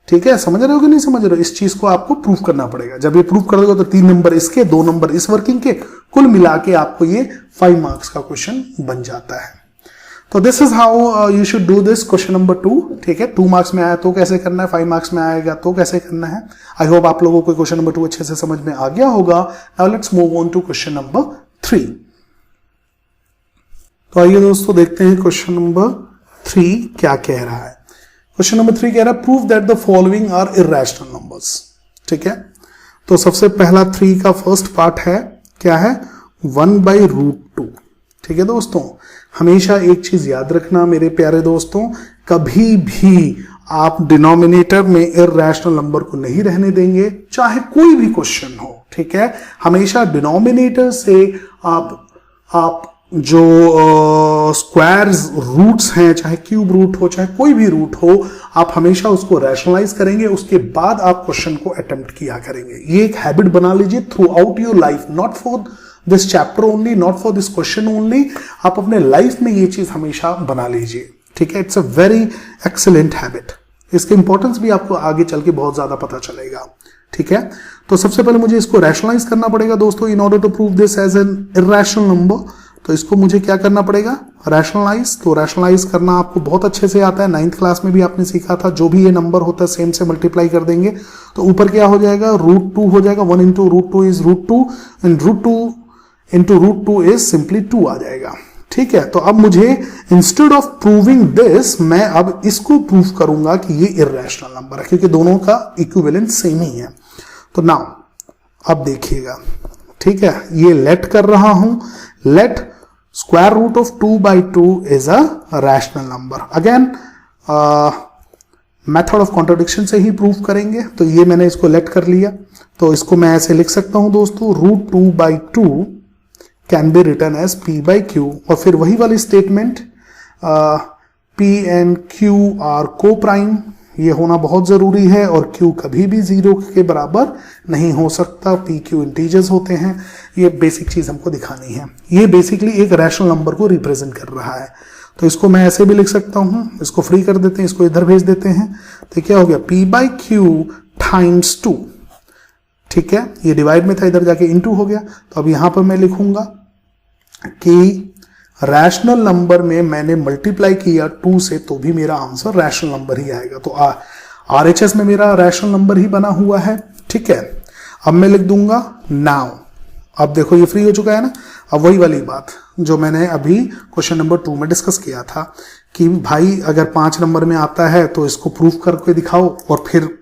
ठीक है। समझ रहे हो कि नहीं समझ रहे हो? इस चीज को आपको प्रूव करना पड़ेगा। जब ये प्रूव कर दोगे तो 3 नंबर इसके, 2 नंबर इस वर्किंग के, कुल मिला के आपको ये 5 मार्क्स का क्वेश्चन बन जाता है। तो this is how you should do this question number 2, ठीक है। 2 मार्क्स में आया तो कैसे करना है, 5 मार्क्स में आएगा तो कैसे करना है। आई होप आप लोगों को क्वेश्चन नंबर 2 अच्छे से समझ में आ गया होगा। Now let's move on to question number 3। तो आइए दोस्तों देखते हैं क्वेश्चन नंबर 3 क्या कह रहा है। क्वेश्चन नंबर 3 कह रहा है prove that the following are irrational numbers, ठीक है। तो सबसे पहला 3 का फर्स्ट पार्ट है, क्या है, 1/√2, ठीक है दोस्तों। हमेशा एक चीज याद रखना मेरे प्यारे दोस्तों, कभी भी आप डिनोमिनेटर में इररेशनल नंबर को नहीं रहने देंगे, चाहे कोई भी क्वेश्चन हो, ठीक है। हमेशा डिनोमिनेटर से आप जो स्क्वायर्स रूट्स हैं, चाहे क्यूब रूट हो चाहे कोई भी रूट हो, आप हमेशा उसको रैशनलाइज करेंगे, उसके बाद आप क्वेश्चन को अटेम्प्ट किया करेंगे। ये एक हैबिट बना लीजिए through out your life, not for this chapter only, not for this question only. आप अपने लाइफ में ये चीज हमेशा बना लीजिए, ठीक है। It's a very excellent habit. इसके इंपॉर्टेंस भी आपको आगे चल के बहुत ज्यादा पता चलेगा, ठीक है। तो सबसे पहले मुझे इसको रैशनलाइज करना पड़ेगा दोस्तों, in order to prove this as an irrational number. तो इसको मुझे क्या करना पड़ेगा, रैशनलाइज। तो रैशनलाइज करना आपको बहुत अच्छे से आता है, 9th क्लास में भी आपने सीखा था। जो भी ये नंबर होता है सेम से मल्टीप्लाई कर देंगे तो ऊपर क्या हो जाएगा, √2 हो जाएगा। 1 × √2 इज √2 एंड √2 × √2 इज सिंपली 2 आ जाएगा, ठीक है। तो अब मुझे इंस्टेड ऑफ प्रूविंग दिस, मैं अब इसको प्रूव करूंगा कि ये इररेशनल नंबर है, क्योंकि दोनों का इक्विवेलेंट सेम ही है। तो नाउ अब देखिएगा, ठीक है, ये लेट कर रहा हूं, let square root of 2/2 is a rational number. Again method of contradiction से ही प्रूव करेंगे। तो ये मैंने इसको लेट कर लिया, तो इसको मैं ऐसे लिख सकता हूं दोस्तों, √2/2 can be return as P/Q। और फिर वही वाली statement, P and Q are coprime, ये होना बहुत जरूरी है, और Q कभी भी 0 के बराबर नहीं हो सकता। P, Q इंटीजर्स होते हैं। ये बेसिक चीज हमको दिखानी है। ये बेसिकली एक रैशनल नंबर को रिप्रेजेंट कर रहा है। तो इसको मैं ऐसे भी लिख सकता हूं, इसको फ्री कर देते हैं, इसको इधर भेज देते हैं। तो क्या हो गया, P/Q × 2, ठीक है। ये डिवाइड में था, इधर जाके इनटू हो गया। तो अब यहां पर मैं लिखूंगा कि रैशनल नंबर में मैंने मल्टीप्लाई किया 2 से, तो भी मेरा आंसर रैशनल नंबर ही आएगा। तो RHS में मेरा रैशनल नंबर ही बना हुआ है, ठीक है। अब मैं लिख दूंगा नाउ। अब देखो ये फ्री हो चुका है ना। अब वही वाली बात जो मैंने अभी क्वेश्चन नंबर 2 में डिस्कस किया था कि भाई अगर 5 नंबर में आता है तो इसको प्रूफ करके दिखाओ, और फिर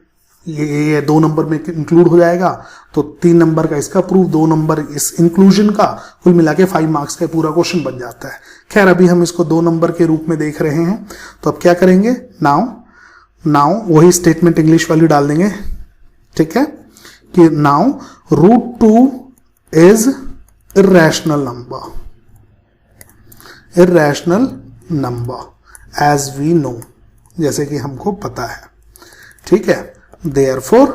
ये 2 नंबर में इंक्लूड हो जाएगा, तो 3 नंबर का इसका प्रूफ, 2 नंबर इस इंक्लूजन का, कुल मिला के 5 मार्क्स का पूरा क्वेश्चन बन जाता है। खैर अभी हम इसको 2 नंबर के रूप में देख रहे हैं। तो अब क्या करेंगे, नाउ वही स्टेटमेंट इंग्लिश वाली डाल देंगे, ठीक है, कि now √2 is irrational number as we know, जैसे कि हमको पता है, ठीक है। Therefore,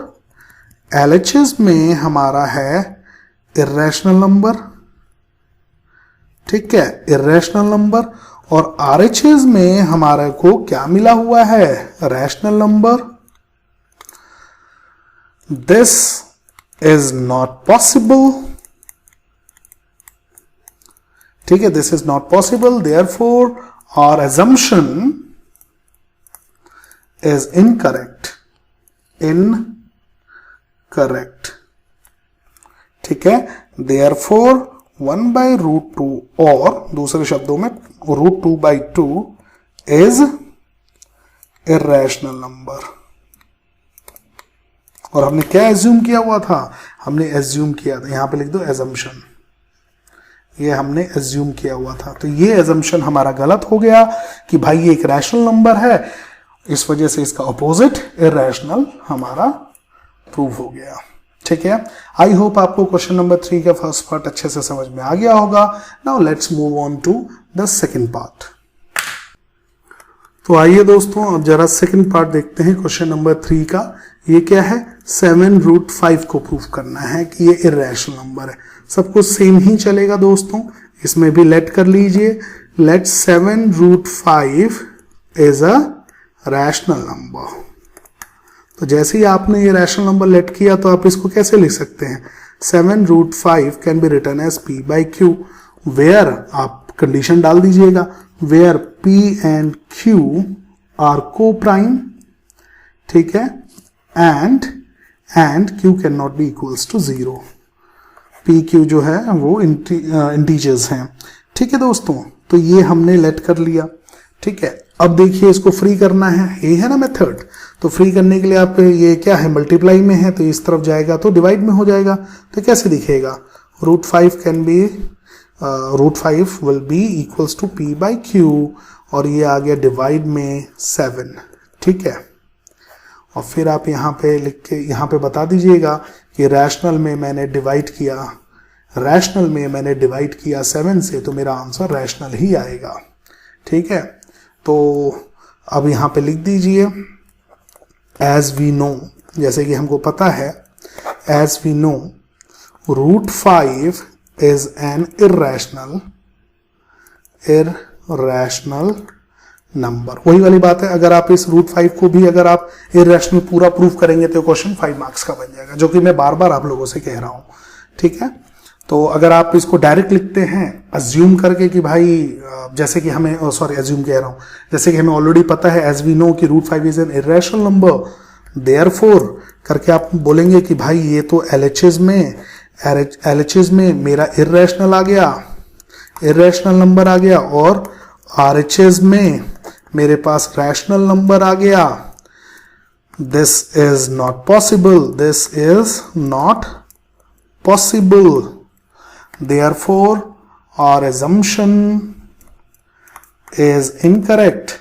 LHS में हमारा है इररेशनल नंबर, ठीक है, इररेशनल नंबर। और RHS में हमारे को क्या मिला हुआ है, rational number. This is not possible, ठीक है, this is not possible, therefore our assumption is incorrect, ठीक है। therefore 1/√2 और दूसरे शब्दों में √2/2 is irrational number। और हमने क्या एज्यूम किया हुआ था, हमने एज्यूम किया था, यहां पे लिख दो assumption, ये हमने एज्यूम किया हुआ था। तो ये एजम्पशन हमारा गलत हो गया कि भाई ये एक रैशनल नंबर है, इस वजह से इसका अपोजिट इरैशनल हमारा प्रूव हो गया, ठीक है। आई होप आपको क्वेश्चन नंबर 3 का फर्स्ट पार्ट अच्छे से समझ में आ गया होगा। Now let's move on to the second part. तो आइए दोस्तों अब जरा सेकंड पार्ट देखते हैं क्वेश्चन नंबर 3 का। ये क्या है, 7√5 को प्रूव करना है कि ये इरैशनल नंबर है। सब कुछ सेम ही चलेगा दोस्तों, इसमें भी लेट कर लीजिए, let 7√5 is a rational number. तो जैसे ही आपने ये रैशनल नंबर लेट किया तो आप इसको कैसे लिख सकते हैं, 7√5 can be written as p/q, where आप कंडीशन डाल दीजिएगा, where p and q are coprime, ठीक है, and q can not be equals to 0। P q जो है वो इंटीजर्स हैं, ठीक है दोस्तों। तो ये हमने लेट कर लिया, ठीक है। अब देखिए इसको फ्री करना है, ये है ना मेथड। तो फ्री करने के लिए आप ये क्या है, मल्टीप्लाई में है तो इस तरफ जाएगा तो डिवाइड में हो जाएगा। तो कैसे दिखेगा, √5 can be √5 will be equals to p/q, और ये आ गया डिवाइड में 7, ठीक है। और फिर आप यहाँ पे लिख के यहाँ पे बता दीजिएगा कि रैशनल में मैंने डिवाइड किया 7 से, तो मेरा आंसर रैशनल ही आएगा, ठीक है। तो अब यहाँ पे लिख दीजिए एज वी नो, जैसे कि हमको पता है, as we know √5 is an irrational number. वही वाली बात है, अगर आप इस √5 को भी अगर आप इरैशनल पूरा प्रूफ करेंगे तो क्वेश्चन 5 मार्क्स का बन जाएगा, जो कि मैं बार बार आप लोगों से कह रहा हूं, ठीक है। तो अगर आप इसको डायरेक्ट लिखते हैं अज्यूम करके कि भाई जैसे कि हमें अज्यूम कह रहा हूं, जैसे कि हमें ऑलरेडी पता है एज वी नो कि √5 is an irrational number, therefore करके आप बोलेंगे कि भाई ये तो LHS में मेरा इरैशनल आ गया, इरैशनल नंबर आ गया, और RHS में मेरे पास रैशनल नंबर आ गया। This is not possible, therefore our assumption is incorrect,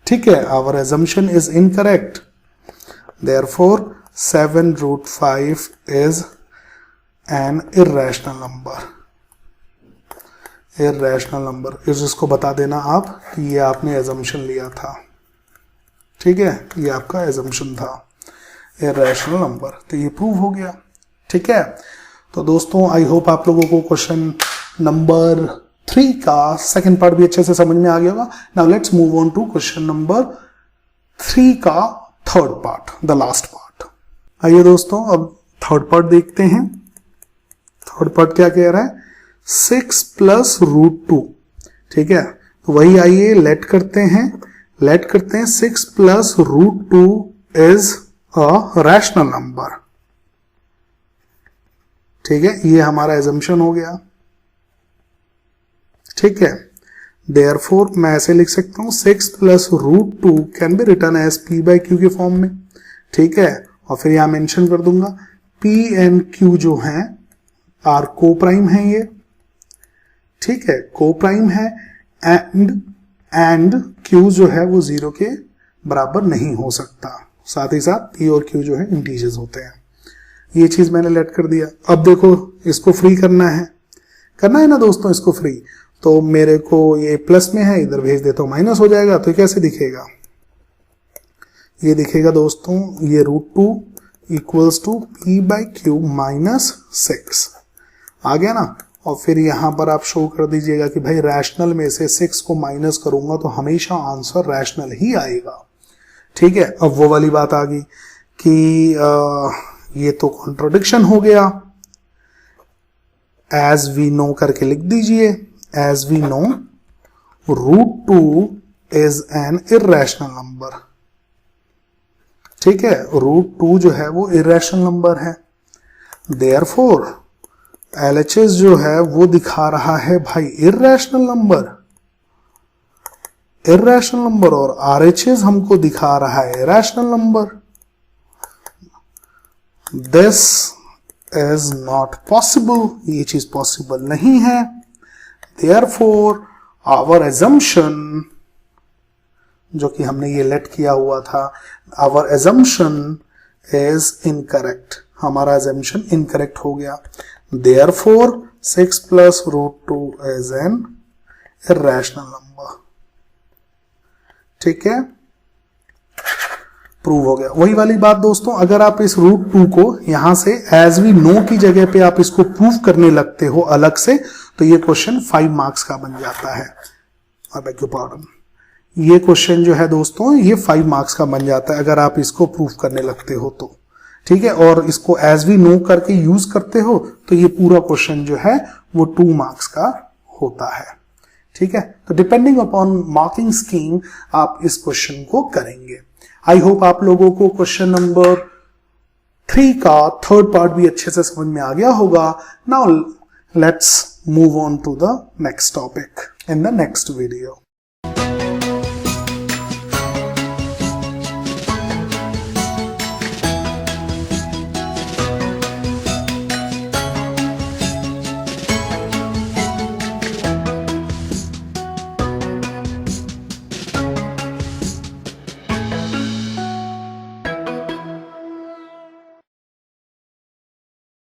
ठीक है, our assumption is incorrect, therefore 7√5 is an irrational number। इसको बता देना आप कि ये आपने assumption लिया था, ठीक है, ये आपका assumption था irrational number। तो ये प्रूव हो गया, ठीक है। तो दोस्तों आई होप आप लोगों को क्वेश्चन नंबर 3 का सेकंड पार्ट भी अच्छे से समझ में आ गया होगा। Now let's move on to question number 3 का third part, the last part. आइए दोस्तों अब थर्ड पार्ट देखते हैं। थर्ड पार्ट क्या कह रहा है, 6 + √2, ठीक है। तो वही आइए लेट करते हैं 6 + √2 इज अ रैशनल नंबर, ठीक है। ये हमारा एजम्पशन हो गया, ठीक है। देयरफॉर मैं ऐसे लिख सकता हूं 6 + √2 can be written as p/q के फॉर्म में, ठीक है। और फिर यहां मेंशन कर दूंगा p एंड q जो हैं आर को प्राइम है, ये ठीक है, को प्राइम है, एंड q जो है वो 0 के बराबर नहीं हो सकता। साथ ही साथ p और q जो है इंटीजर्स होते हैं। ये चीज मैंने लेट कर दिया। अब देखो इसको फ्री करना है ना दोस्तों, इसको फ्री। तो मेरे को ये प्लस में है, इधर भेज देता हूं, माइनस हो जाएगा। तो कैसे दिखेगा, ये दिखेगा दोस्तों, ये √2 इक्वल्स टू p/q -6 आ गया ना। और फिर यहां पर आप शो कर दीजिएगा कि भाई रैशनल में से 6 को माइनस करूंगा तो हमेशा आंसर रैशनल ही आएगा। ठीक है, अब वो वाली बात आ गई कि ये तो कॉन्ट्रोडिक्शन हो गया। एज वी नो करके लिख दीजिए, as we know √2 is an irrational number. ठीक है, √2 जो है वो इर्रेशनल नंबर है। देयरफॉर LHS जो है वो दिखा रहा है भाई इर्रेशनल नंबर, इर्रेशनल नंबर, और RHS हमको दिखा रहा है rational number. This is not possible, ये चीज पॉसिबल नहीं है। देयरफॉर आवर एजम्पशन, जो कि हमने ये लेट किया हुआ था, आवर एजम्पशन इज इनकरेक्ट, हमारा एजम्पशन इनकरेक्ट हो गया। Therefore 6 + √2 is an irrational number. ठीक है, प्रूव हो गया। वही वाली बात दोस्तों, अगर आप इस √2 को यहां से एज वी नो की जगह पे आप इसको प्रूव करने लगते हो अलग से, तो ये क्वेश्चन 5 मार्क्स का बन जाता है। आई बेग योर पार्डन, ये क्वेश्चन जो है दोस्तों ये 5 मार्क्स का बन जाता है अगर आप इसको प्रूव करने लगते हो तो। ठीक है, और इसको एज वी नो करके यूज करते हो तो ये पूरा क्वेश्चन जो है वो 2 मार्क्स का होता है। ठीक है, तो डिपेंडिंग अपॉन मार्किंग स्कीम आप इस क्वेश्चन को करेंगे। आई होप आप लोगों को क्वेश्चन नंबर 3 का थर्ड पार्ट भी अच्छे से समझ में आ गया होगा। Now let's move on to the next topic in the next video.